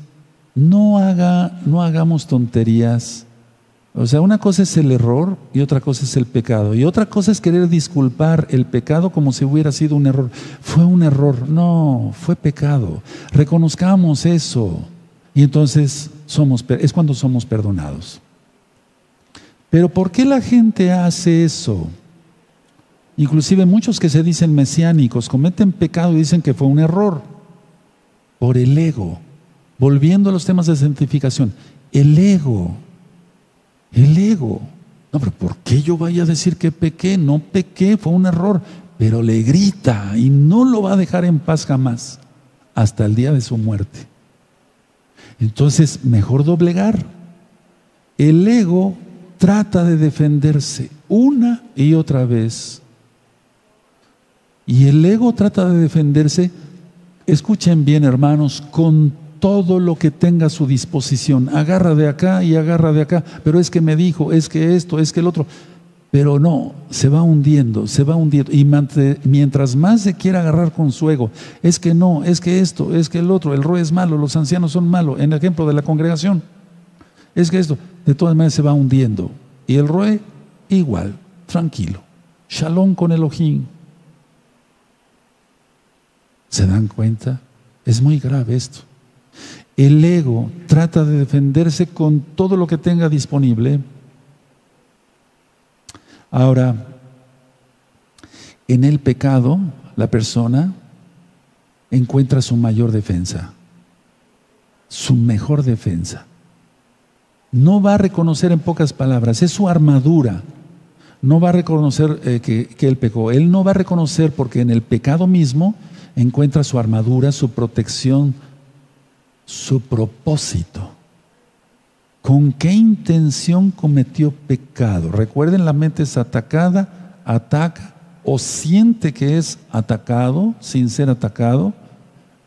no hagamos tonterías. O sea, una cosa es el error y otra cosa es el pecado. Y otra cosa es querer disculpar el pecado como si hubiera sido un error. Fue un error. No, fue pecado. Reconozcamos eso. Y entonces es cuando somos perdonados. Pero ¿por qué la gente hace eso? Inclusive muchos que se dicen mesiánicos cometen pecado y dicen que fue un error por el ego. Volviendo a los temas de santificación, el ego. No, pero ¿por qué yo vaya a decir que pequé? No pequé, fue un error, pero le grita y no lo va a dejar en paz jamás, hasta el día de su muerte. Entonces, mejor doblegar. El ego trata de defenderse una y otra vez. Y el ego trata de defenderse, escuchen bien hermanos, con todo lo que tenga a su disposición. Agarra de acá y agarra de acá, pero es que me dijo, es que esto, es que el otro. Pero no, se va hundiendo. Y mientras más se quiera agarrar con su ego, es que no, es que esto, es que el otro, el roe es malo, los ancianos son malos, en el ejemplo de la congregación, es que esto, de todas maneras se va hundiendo. Y el roe igual, tranquilo, shalom con Elohim. ¿Se dan cuenta? Es muy grave esto. El ego trata de defenderse con todo lo que tenga disponible. Ahora, en el pecado, la persona encuentra su mayor defensa, su mejor defensa. No va a reconocer, en pocas palabras, es su armadura. No va a reconocer que él pecó. Él no va a reconocer porque en el pecado mismo encuentra su armadura, su protección, su propósito. ¿Con qué intención cometió pecado? Recuerden, la mente es atacada, ataca o siente que es atacado sin ser atacado,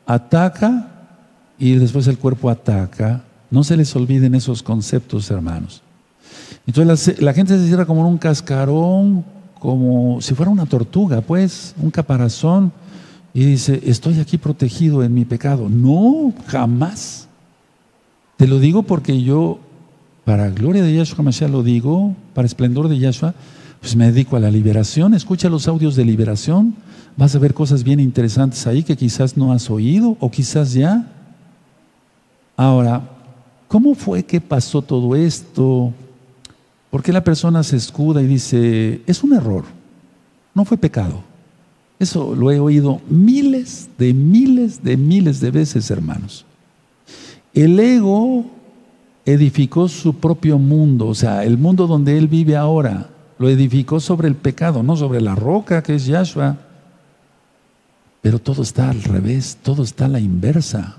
ataca y después el cuerpo ataca. No se les olviden esos conceptos, hermanos. Entonces la gente se cierra como en un cascarón, como si fuera una tortuga, pues, un caparazón, y dice, estoy aquí protegido en mi pecado. No, jamás. Te lo digo porque yo, para gloria de Yahshua Mashiach lo digo, para esplendor de Yahshua, pues me dedico a la liberación. Escucha los audios de liberación, vas a ver cosas bien interesantes ahí que quizás no has oído o quizás ya. Ahora, ¿cómo fue que pasó todo esto? ¿Por qué la persona se escuda y dice, es un error, no fue pecado? Eso lo he oído miles de veces, hermanos. El ego edificó su propio mundo, o sea, el mundo donde él vive ahora, lo edificó sobre el pecado, no sobre la roca que es Yahshua. Pero todo está al revés, todo está a la inversa.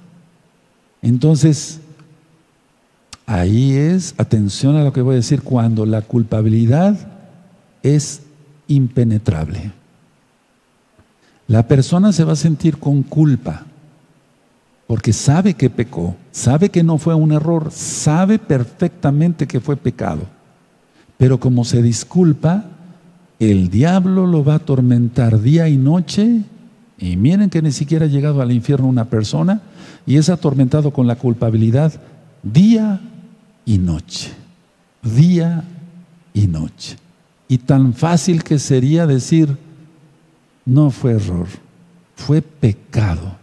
Entonces, ahí es, atención a lo que voy a decir, cuando la culpabilidad es impenetrable. La persona se va a sentir con culpa, porque sabe que pecó, sabe que no fue un error, sabe perfectamente que fue pecado. Pero como se disculpa, el diablo lo va a atormentar día y noche. Y miren que ni siquiera ha llegado al infierno una persona y es atormentado con la culpabilidad día y noche. Día y noche. Y tan fácil que sería decir, no fue error, fue pecado.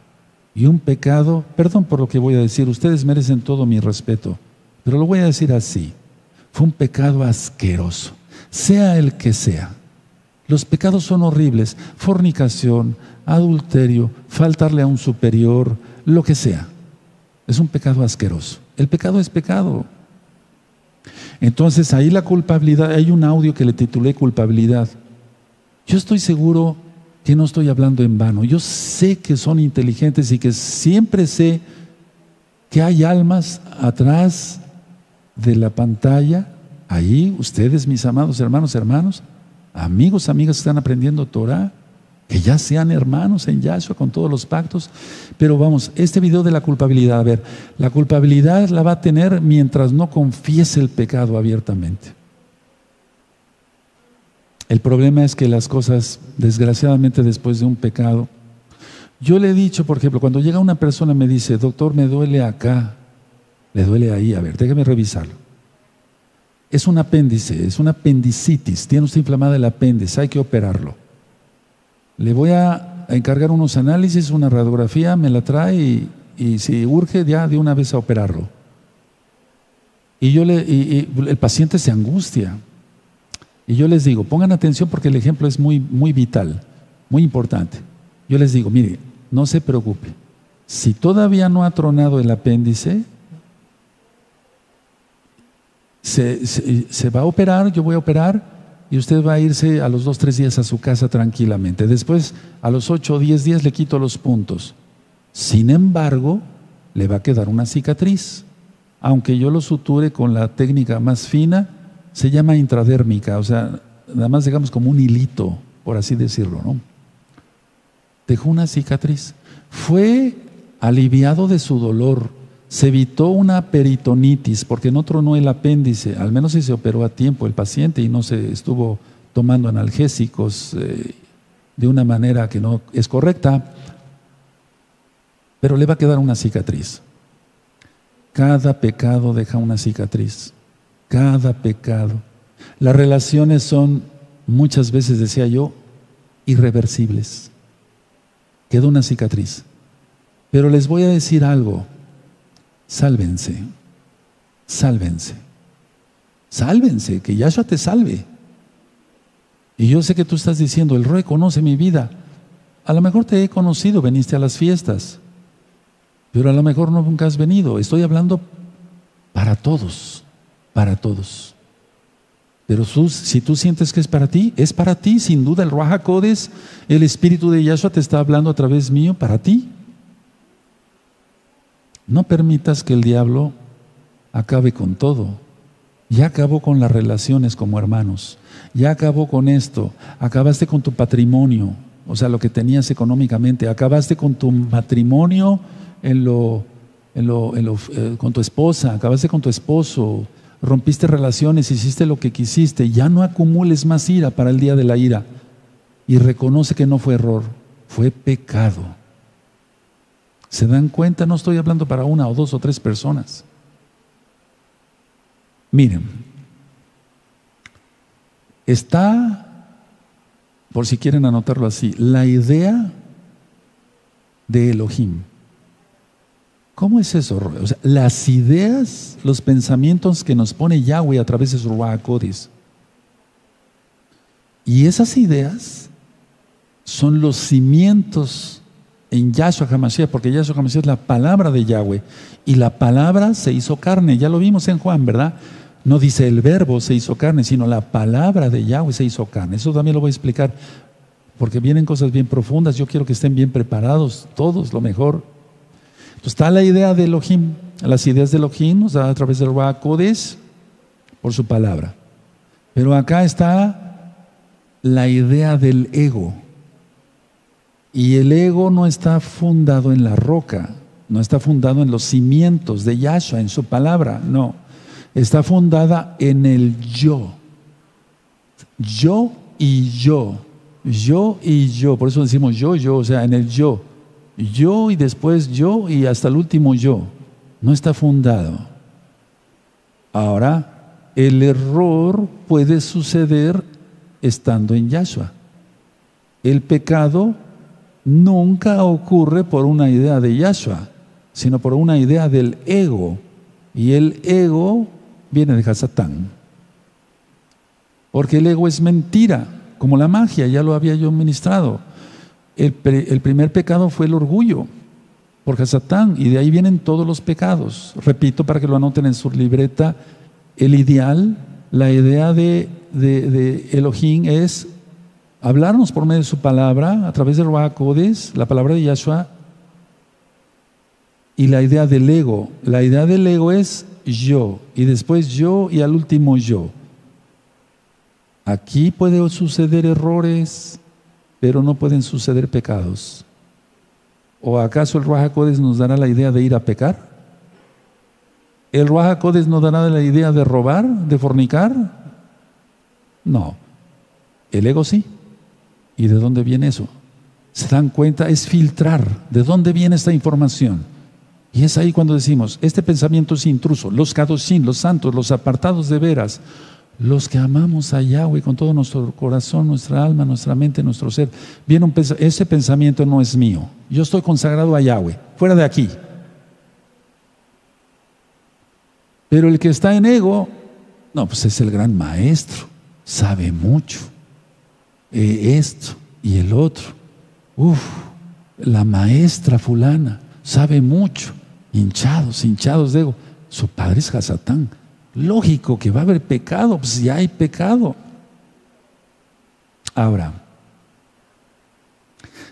Y un pecado, perdón por lo que voy a decir, ustedes merecen todo mi respeto, pero lo voy a decir así, fue un pecado asqueroso, sea el que sea. Los pecados son horribles, fornicación, adulterio, faltarle a un superior, lo que sea. Es un pecado asqueroso. El pecado es pecado. Entonces ahí la culpabilidad, hay un audio que le titulé culpabilidad. Yo estoy seguro que no estoy hablando en vano. Yo sé que son inteligentes y que siempre sé que hay almas atrás de la pantalla. Ahí ustedes, mis amados hermanos, amigos, amigas que están aprendiendo Torah, que ya sean hermanos en Yahshua con todos los pactos. Pero vamos, este video de la culpabilidad, a ver, la culpabilidad la va a tener mientras no confiese el pecado abiertamente. El problema es que las cosas, desgraciadamente, después de un pecado, yo le he dicho, por ejemplo, cuando llega una persona y me dice, doctor, me duele acá, le duele ahí, a ver, déjeme revisarlo. Es un apéndice, es una apendicitis, tiene usted inflamada el apéndice, hay que operarlo. Le voy a encargar unos análisis, una radiografía, me la trae y si urge ya de una vez a operarlo. Y el paciente se angustia. Y yo les digo, pongan atención porque el ejemplo es muy, muy vital, muy importante. Yo les digo, mire, no se preocupe. Si todavía no ha tronado el apéndice, se va a operar, yo voy a operar, y usted va a irse a los 2 o 3 días a su casa tranquilamente. Después, a los 8 o 10 días le quito los puntos. Sin embargo, le va a quedar una cicatriz. Aunque yo lo suture con la técnica más fina, se llama intradérmica, o sea, nada más digamos como un hilito, por así decirlo, ¿no? Dejó una cicatriz. Fue aliviado de su dolor. Se evitó una peritonitis porque no tronó el apéndice, al menos si se operó a tiempo el paciente y no se estuvo tomando analgésicos de una manera que no es correcta, pero le va a quedar una cicatriz. Cada pecado deja una cicatriz, cada pecado. Las relaciones son, muchas veces decía yo, irreversibles. Queda una cicatriz. Pero les voy a decir algo. Sálvense, sálvense, sálvense, que Yahshua te salve. Y yo sé que tú estás diciendo, el Roe conoce mi vida. A lo mejor te he conocido, viniste a las fiestas, pero a lo mejor no nunca has venido. Estoy hablando para todos, para todos. Pero si tú sientes que es para ti, sin duda el Ruach HaKodesh, el Espíritu de Yahshua te está hablando a través mío para ti. No permitas que el diablo acabe con todo. Ya acabó con las relaciones como hermanos. Ya acabó con esto. Acabaste con tu patrimonio, o sea, lo que tenías económicamente. Acabaste con tu matrimonio con tu esposa. Acabaste con tu esposo. Rompiste relaciones, hiciste lo que quisiste. Ya no acumules más ira para el día de la ira. Y reconoce que no fue error, fue pecado. ¿Se dan cuenta? No estoy hablando para 1 o 2 o 3 personas. Miren, está, por si quieren anotarlo así, la idea de Elohim. ¿Cómo es eso? O sea, las ideas, los pensamientos que nos pone Yahweh a través de su Ruach HaKodesh. Y esas ideas son los cimientos en Yahshua HaMashiach, porque Yahshua HaMashiach es la palabra de Yahweh, y la palabra se hizo carne. Ya lo vimos en Juan, ¿verdad? No dice el verbo se hizo carne, sino la palabra de Yahweh se hizo carne. Eso también lo voy a explicar, porque vienen cosas bien profundas. Yo quiero que estén bien preparados, todos, lo mejor. Entonces está la idea de Elohim. Las ideas de Elohim nos da a través del Ruach HaKodesh por su palabra. Pero acá está la idea del ego. Y el ego no está fundado en la roca, no está fundado en los cimientos de Yahshua, en su palabra, no. Está fundada en el yo. Yo y yo. Yo y yo. Por eso decimos yo, o sea, en el yo. Yo y después yo y hasta el último yo. No está fundado. Ahora, el error puede suceder estando en Yahshua. El pecado nunca ocurre por una idea de Yahshua, sino por una idea del ego. Y el ego viene de Hasatán. Porque el ego es mentira, como la magia, ya lo había yo ministrado. El primer pecado fue el orgullo, por Hasatán, y de ahí vienen todos los pecados. Repito, para que lo anoten en su libreta, el ideal, la idea de Elohim es hablarnos por medio de su palabra, a través del Ruach HaKodesh, la palabra de Yahshua, y la idea del ego. La idea del ego es yo, y después yo, y al último yo. Aquí pueden suceder errores, pero no pueden suceder pecados. ¿O acaso el Ruach HaKodesh nos dará la idea de ir a pecar? ¿El Ruach HaKodesh nos dará la idea de robar, de fornicar? No. El ego sí. ¿Y de dónde viene eso? ¿Se dan cuenta? Es filtrar. ¿De dónde viene esta información? Y es ahí cuando decimos, este pensamiento es intruso. Los kadoshim, los santos, los apartados de veras, los que amamos a Yahweh con todo nuestro corazón, nuestra alma, nuestra mente, nuestro ser. Viene ese pensamiento no es mío. Yo estoy consagrado a Yahweh, fuera de aquí. Pero el que está en ego, no, pues es el gran maestro, sabe mucho. Esto y el otro. La maestra fulana, sabe mucho, hinchados de ego. Su padre es Hasatán. Lógico que va a haber pecado, pues ya hay pecado. Ahora,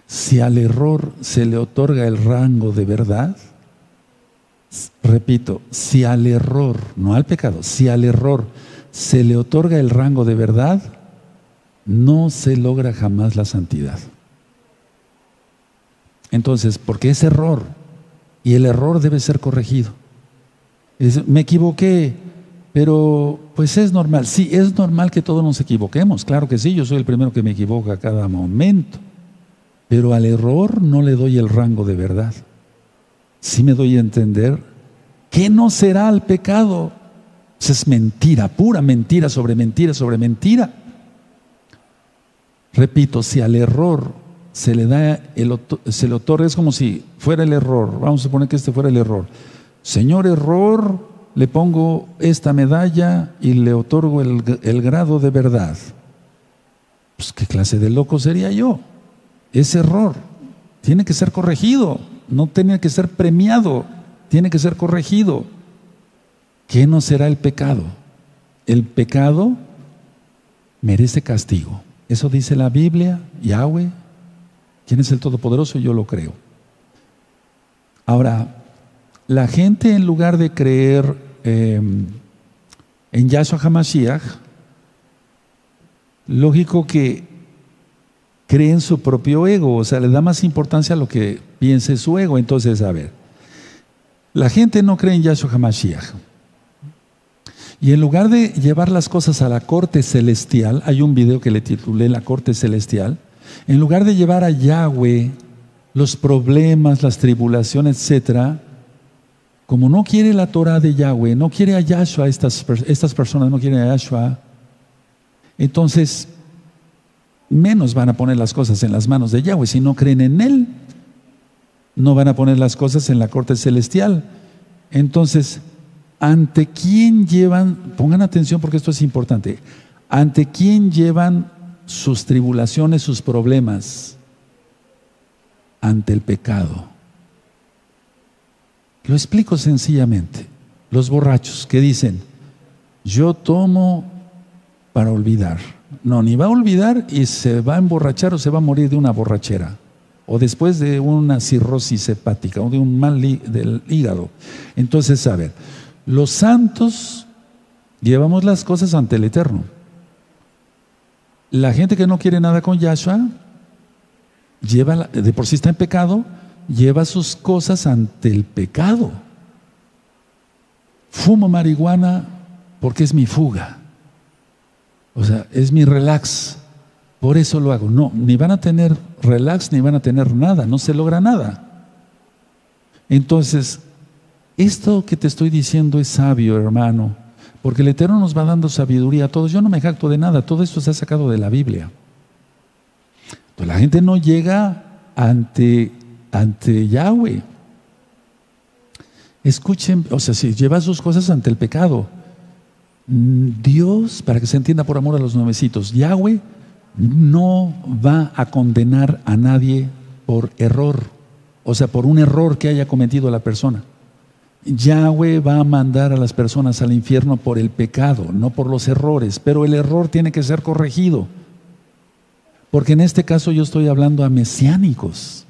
si al error se le otorga el rango de verdad, repito, si al error, no al pecado, si al error se le otorga el rango de verdad, no se logra jamás la santidad. Entonces, porque es error, y el error debe ser corregido. Me equivoqué, pero pues es normal. Sí, es normal que todos nos equivoquemos, claro que sí, yo soy el primero que me equivoca a cada momento, pero al error no le doy el rango de verdad. Sí me doy a entender que no será el pecado. Eso es mentira, pura mentira sobre mentira sobre mentira. Repito, si al error se le da se le otorga, es como si fuera el error. Vamos a suponer que este fuera el error. Señor error, le pongo esta medalla y le otorgo el grado de verdad. Pues qué clase de loco sería yo. Ese error tiene que ser corregido, no tiene que ser premiado, tiene que ser corregido. ¿Qué no será el pecado? El pecado merece castigo. Eso dice la Biblia, Yahweh. ¿Quién es el Todopoderoso? Yo lo creo. Ahora, la gente, en lugar de creer en Yahshua HaMashiach, lógico que cree en su propio ego, o sea, le da más importancia a lo que piense su ego. Entonces, a ver, la gente no cree en Yahshua HaMashiach. Y en lugar de llevar las cosas a la corte celestial, hay un video que le titulé La corte celestial, en lugar de llevar a Yahweh los problemas, las tribulaciones, etcétera, como no quiere la Torah de Yahweh, no quiere a Yahshua, estas personas no quieren a Yahshua, entonces menos van a poner las cosas en las manos de Yahweh. Si no creen en Él, no van a poner las cosas en la corte celestial. Entonces, ¿ante quién llevan? Pongan atención porque esto es importante. ¿Ante quién llevan sus tribulaciones, sus problemas? Ante el pecado. Lo explico sencillamente. Los borrachos que dicen, yo tomo para olvidar. No, ni va a olvidar y se va a emborrachar o se va a morir de una borrachera, o después de una cirrosis hepática o de un mal del hígado. Entonces, a ver, los santos llevamos las cosas ante el Eterno. La gente que no quiere nada con Yahshua, de por sí está en pecado, lleva sus cosas ante el pecado. Fumo marihuana porque es mi fuga, o sea, es mi relax, por eso lo hago. No, ni van a tener relax ni van a tener nada, no se logra nada. Entonces, esto que te estoy diciendo es sabio, hermano, porque el Eterno nos va dando sabiduría a todos. Yo no me jacto de nada, todo esto se ha sacado de la Biblia. Pues la gente no llega ante Yahweh. Escuchen, o sea, si lleva sus cosas ante el pecado, Dios, para que se entienda por amor a los nuevecitos, Yahweh no va a condenar a nadie por error, o sea, por un error que haya cometido la persona. Yahweh va a mandar a las personas al infierno por el pecado, no por los errores, pero el error tiene que ser corregido. Porque en este caso yo estoy hablando a mesiánicos.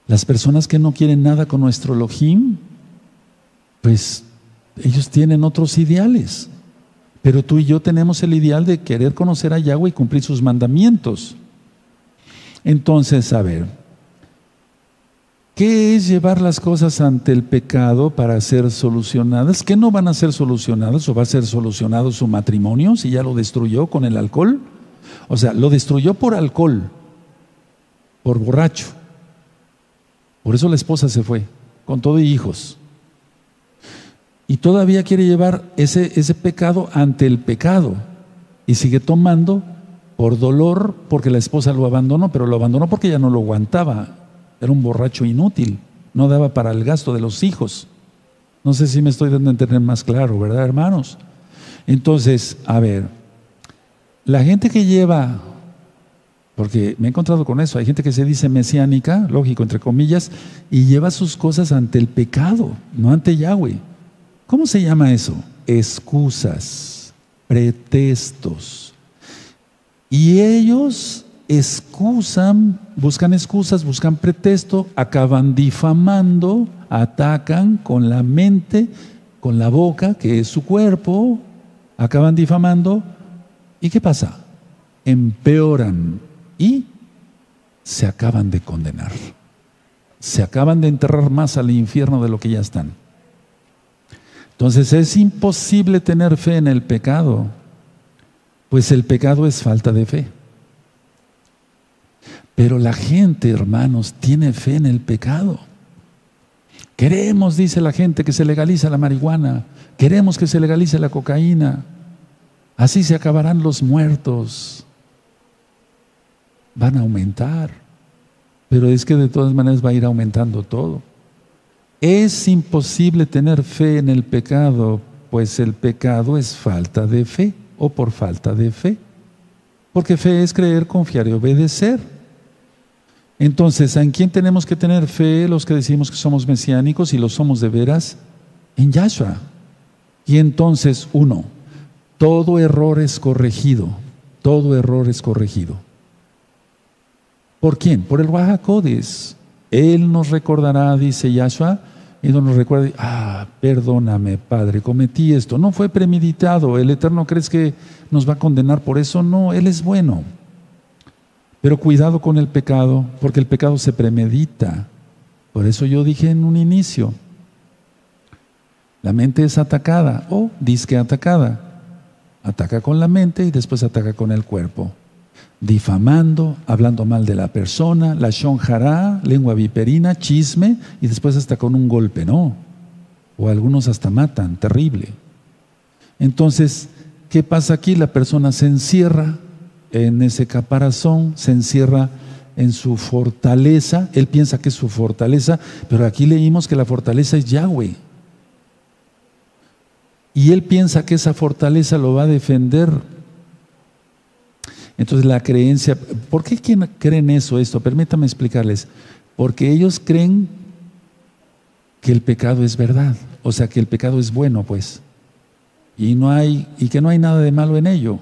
Las personas que no quieren nada con nuestro Elohim, pues ellos tienen otros ideales. Pero tú y yo tenemos el ideal de querer conocer a Yahweh y cumplir sus mandamientos. Entonces, a ver, ¿qué es llevar las cosas ante el pecado para ser solucionadas? ¿Qué no van a ser solucionadas? ¿O va a ser solucionado su matrimonio si ya lo destruyó con el alcohol? O sea, lo destruyó por alcohol, por borracho. Por eso la esposa se fue, con todo y hijos. Y todavía quiere llevar ese pecado ante el pecado. Y sigue tomando por dolor, porque la esposa lo abandonó, pero lo abandonó porque ya no lo aguantaba. Era un borracho inútil, no daba para el gasto de los hijos. No sé si me estoy dando a entender más claro, ¿verdad, hermanos? Entonces, a ver, la gente que lleva Porque me he encontrado con eso. Hay gente que se dice mesiánica, lógico, entre comillas, y lleva sus cosas ante el pecado, no ante Yahweh. ¿Cómo se llama eso? Excusas, pretextos. Y ellos buscan excusas, buscan pretexto, acaban difamando, atacan con la mente, con la boca, que es su cuerpo, acaban difamando. ¿Y qué pasa? Empeoran y se acaban de condenar. Se acaban de enterrar más al infierno de lo que ya están. Entonces es imposible tener fe en el pecado, pues el pecado es falta de fe. Pero la gente, hermanos, tiene fe en el pecado. Queremos, dice la gente, que se legalice la marihuana. Queremos que se legalice la cocaína. Así se acabarán los muertos. Van a aumentar. Pero es que de todas maneras va a ir aumentando todo. Es imposible tener fe en el pecado, pues el pecado es falta de fe o por falta de fe. Porque fe es creer, confiar y obedecer. Entonces, ¿en quién tenemos que tener fe los que decimos que somos mesiánicos y lo somos de veras? En Yahshua. Y entonces, todo error es corregido. Todo error es corregido. ¿Por quién? Por el Ruach HaKodesh. Él nos recordará, dice Yahshua, y nos recuerda, perdóname, Padre, cometí esto. No fue premeditado. ¿El Eterno crees que nos va a condenar por eso? No, Él es bueno. Pero cuidado con el pecado, porque el pecado se premedita. Por eso yo dije en un inicio, la mente es atacada, o disque atacada. Ataca con la mente y después ataca con el cuerpo. Difamando, hablando mal de la persona, lashon hará, lengua viperina, chisme, y después hasta con un golpe, ¿no? O algunos hasta matan, terrible. Entonces, ¿qué pasa aquí? La persona se encierra en ese caparazón, se encierra en su fortaleza. Él piensa que es su fortaleza, pero aquí leímos que la fortaleza es Yahweh. Y él piensa que esa fortaleza lo va a defender. Entonces la creencia, ¿por qué creen esto? Permítanme explicarles. Porque ellos creen que el pecado es verdad, o sea que el pecado es bueno, pues, y que no hay nada de malo en ello.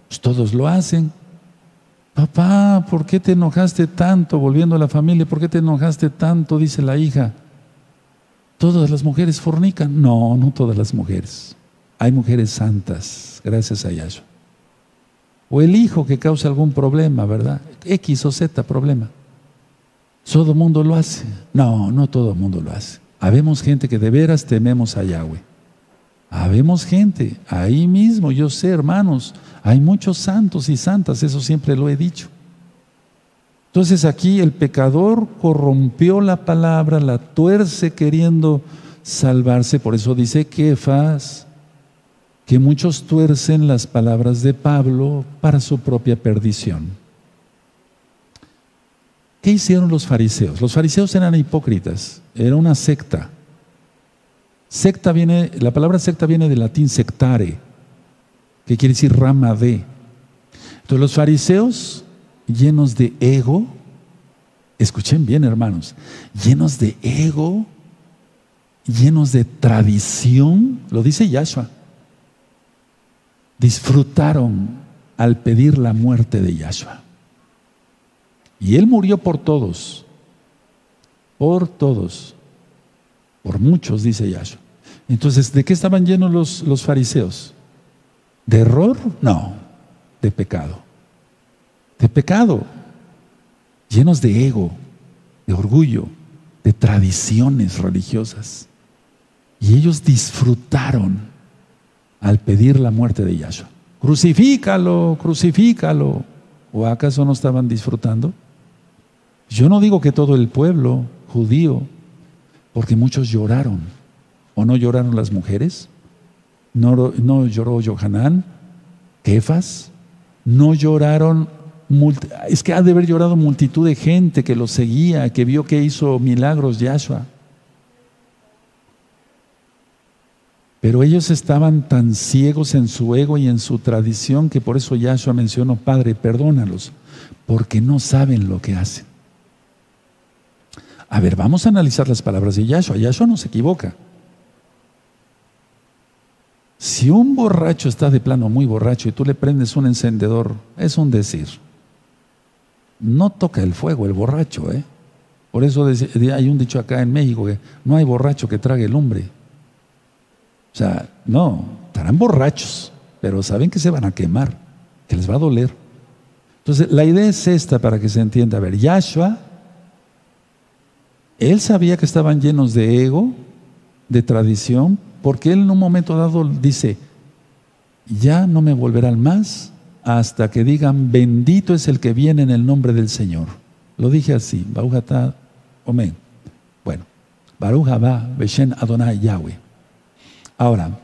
Pues todos lo hacen. Papá, ¿por qué te enojaste tanto? Volviendo a la familia, ¿por qué te enojaste tanto? Dice la hija. ¿Todas las mujeres fornican? No, no todas las mujeres. Hay mujeres santas, gracias a Yahshua. O el hijo que causa algún problema, ¿verdad? X o Z problema. ¿Todo el mundo lo hace? No, no todo el mundo lo hace. Habemos gente que de veras tememos a Yahweh. Habemos gente, ahí mismo, yo sé, hermanos, hay muchos santos y santas, eso siempre lo he dicho. Entonces aquí el pecador corrompió la palabra, la tuerce queriendo salvarse, por eso dice Kefas, que muchos tuercen las palabras de Pablo para su propia perdición. ¿Qué hicieron los fariseos? Los fariseos eran hipócritas, era una secta. La palabra secta viene del latín sectare, que quiere decir rama de. Entonces los fariseos, llenos de ego, escuchen bien, hermanos, llenos de ego, llenos de tradición, lo dice Yahshua, disfrutaron al pedir la muerte de Yahshua. Y Él murió por todos, por muchos, dice Yahshua. Entonces, ¿de qué estaban llenos los fariseos? ¿De error? No, de pecado. De pecado, llenos de ego, de orgullo, de tradiciones religiosas. Y ellos disfrutaron al pedir la muerte de Yahshua. Crucifícalo, crucifícalo. ¿O acaso no estaban disfrutando? Yo no digo que todo el pueblo judío, porque muchos lloraron. ¿O no lloraron las mujeres? ¿No lloró Yohanan? ¿Kefas? ¿No lloraron? Es que ha de haber llorado multitud de gente que lo seguía, que vio que hizo milagros Yahshua. Pero ellos estaban tan ciegos en su ego y en su tradición que por eso Yahshua mencionó: Padre, perdónalos, porque no saben lo que hacen. A ver, vamos a analizar las palabras de Yahshua. Yahshua no se equivoca. Si un borracho está de plano muy borracho y tú le prendes un encendedor, es un decir. No toca el fuego el borracho, ¿eh? Por eso hay un dicho acá en México que no hay borracho que trague lumbre. O sea, no, estarán borrachos, pero saben que se van a quemar, que les va a doler. Entonces, la idea es esta para que se entienda. A ver, Yahshua, él sabía que estaban llenos de ego, de tradición, porque él en un momento dado dice: ya no me volverán más hasta que digan: bendito es el que viene en el nombre del Señor. Lo dije así, Baruch atah Omen. Bueno, Baruch haba Beshem Adonai Yahweh. Ahora,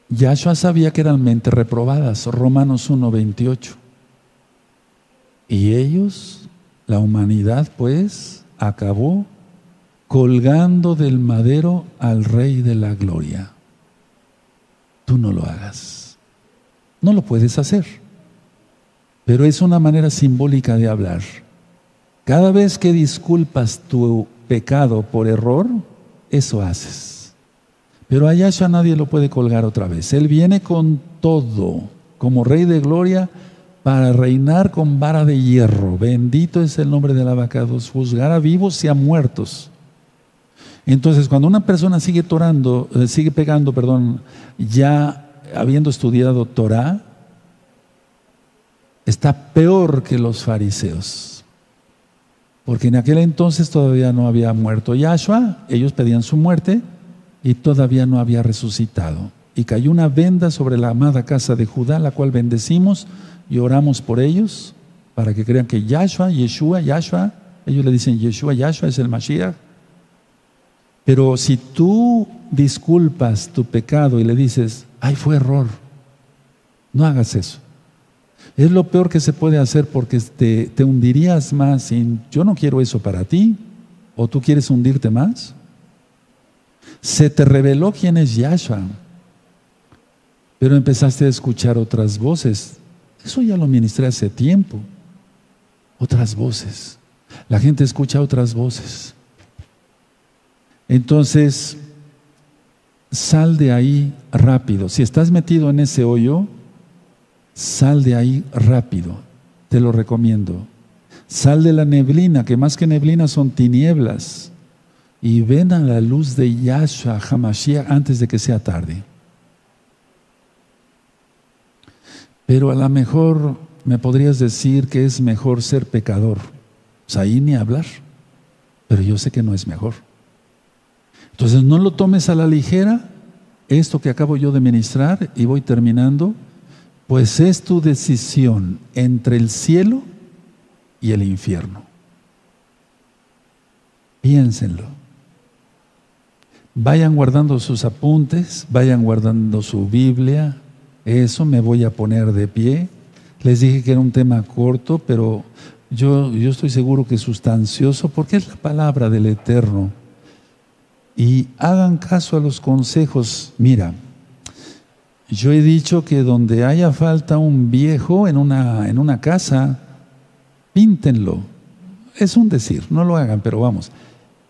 Yahshua sabía que eran mentes reprobadas, Romanos 1:28. Y ellos, la humanidad, pues, acabó colgando del madero al Rey de la Gloria. Tú no lo hagas. No lo puedes hacer. Pero es una manera simbólica de hablar. Cada vez que disculpas tu pecado por error, eso haces. Pero a Yahshua nadie lo puede colgar otra vez. Él viene con todo, como Rey de Gloria, para reinar con vara de hierro. Bendito es el nombre del abacados, juzgar a vivos y a muertos. Entonces, cuando una persona sigue pecando, ya habiendo estudiado Torah, está peor que los fariseos. Porque en aquel entonces todavía no había muerto Yahshua, ellos pedían su muerte y todavía no había resucitado. Y cayó una venda sobre la amada casa de Judá, la cual bendecimos y oramos por ellos, para que crean que Yahshua, Yahshua, ellos le dicen Yeshua, Yahshua es el Mashiach. Pero si tú disculpas tu pecado y le dices: ay, fue error, no hagas eso. Es lo peor que se puede hacer, porque te hundirías más. Yo no quiero eso para ti. ¿O tú quieres hundirte más? Se te reveló quién es Yahshua, pero empezaste a escuchar otras voces. Eso ya lo ministré hace tiempo. Otras voces. La gente escucha otras voces. Entonces, sal de ahí rápido. Si estás metido en ese hoyo, sal de ahí rápido. Te lo recomiendo. Sal de la neblina, que más que neblina son tinieblas, y ven a la luz de Yahshua HaMashiach antes de que sea tarde. Pero a lo mejor me podrías decir que es mejor ser pecador. Pues ahí ni hablar. Pero yo sé que no es mejor. Entonces no lo tomes a la ligera, esto que acabo yo de ministrar, y voy terminando, pues es tu decisión entre el cielo y el infierno. Piénsenlo. Vayan guardando sus apuntes, vayan guardando su Biblia. Eso, me voy a poner de pie. Les dije que era un tema corto, pero yo estoy seguro que es sustancioso, porque es la palabra del Eterno. Y hagan caso a los consejos. Mira, yo he dicho que donde haya falta un viejo en una casa, píntenlo. Es un decir, no lo hagan, pero vamos.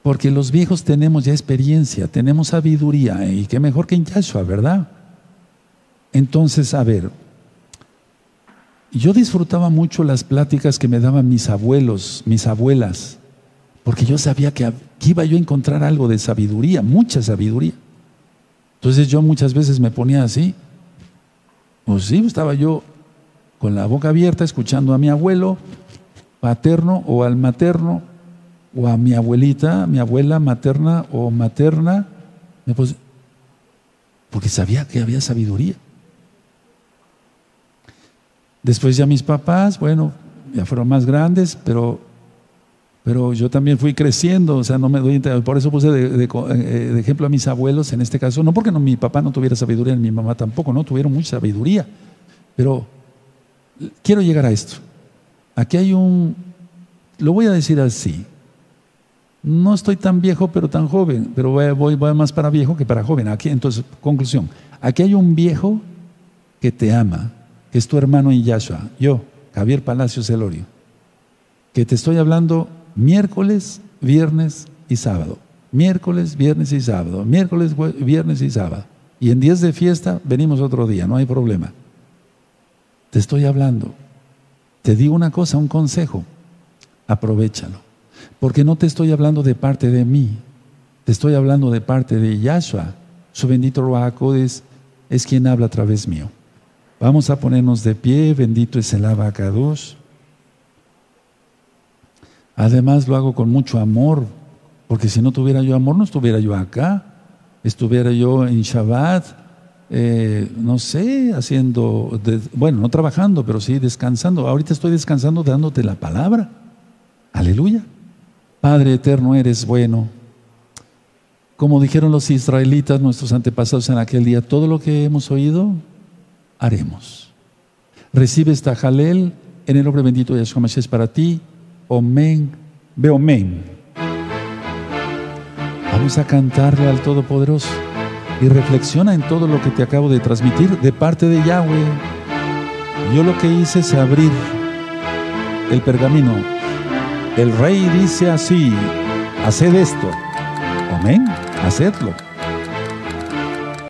Porque los viejos tenemos ya experiencia, tenemos sabiduría, y qué mejor que en Yahshua, ¿verdad? Entonces, a ver, yo disfrutaba mucho las pláticas que me daban mis abuelos, mis abuelas, porque yo sabía que iba yo a encontrar algo de sabiduría, mucha sabiduría. Entonces yo muchas veces me ponía así, pues sí, estaba yo con la boca abierta escuchando a mi abuelo paterno o al materno, o a mi abuelita, mi abuela materna o materna, porque sabía que había sabiduría. Después ya mis papás, bueno, ya fueron más grandes, pero yo también fui creciendo, o sea, no me doy, por eso puse de ejemplo a mis abuelos en este caso, no porque mi papá no tuviera sabiduría, ni mi mamá tampoco, no tuvieron mucha sabiduría, pero quiero llegar a esto. Aquí hay lo voy a decir así, No estoy tan viejo, pero tan joven, pero voy más para viejo que para joven. Aquí, entonces, conclusión, aquí hay un viejo que te ama, que es tu hermano en Yahshua, yo, Javier Palacios Elorio, que te estoy hablando miércoles, viernes y sábado. Miércoles, viernes y sábado. Miércoles, viernes y sábado. Y en días de fiesta venimos otro día, no hay problema. Te estoy hablando. Te digo una cosa, un consejo. Aprovéchalo. Porque no te estoy hablando de parte de mí. Te estoy hablando de parte de Yahshua. Su bendito Ruach HaKodesh es quien habla a través mío. Vamos a ponernos de pie. Bendito es el Abacados. Además lo hago con mucho amor, porque si no tuviera yo amor, no estuviera yo acá, estuviera yo en Shabbat, no sé, no trabajando, pero sí descansando. Ahorita estoy descansando dándote la palabra. Aleluya. Padre eterno, eres bueno. Como dijeron los israelitas, nuestros antepasados en aquel día, todo lo que hemos oído, haremos. Recibe esta jalel en el nombre bendito de Yahshua Mashiach para ti. Omen, Beomen. Vamos a cantarle al Todopoderoso y reflexiona en todo lo que te acabo de transmitir de parte de Yahweh. Yo lo que hice es abrir el pergamino. El rey dice así: haced esto. Amén, hacedlo.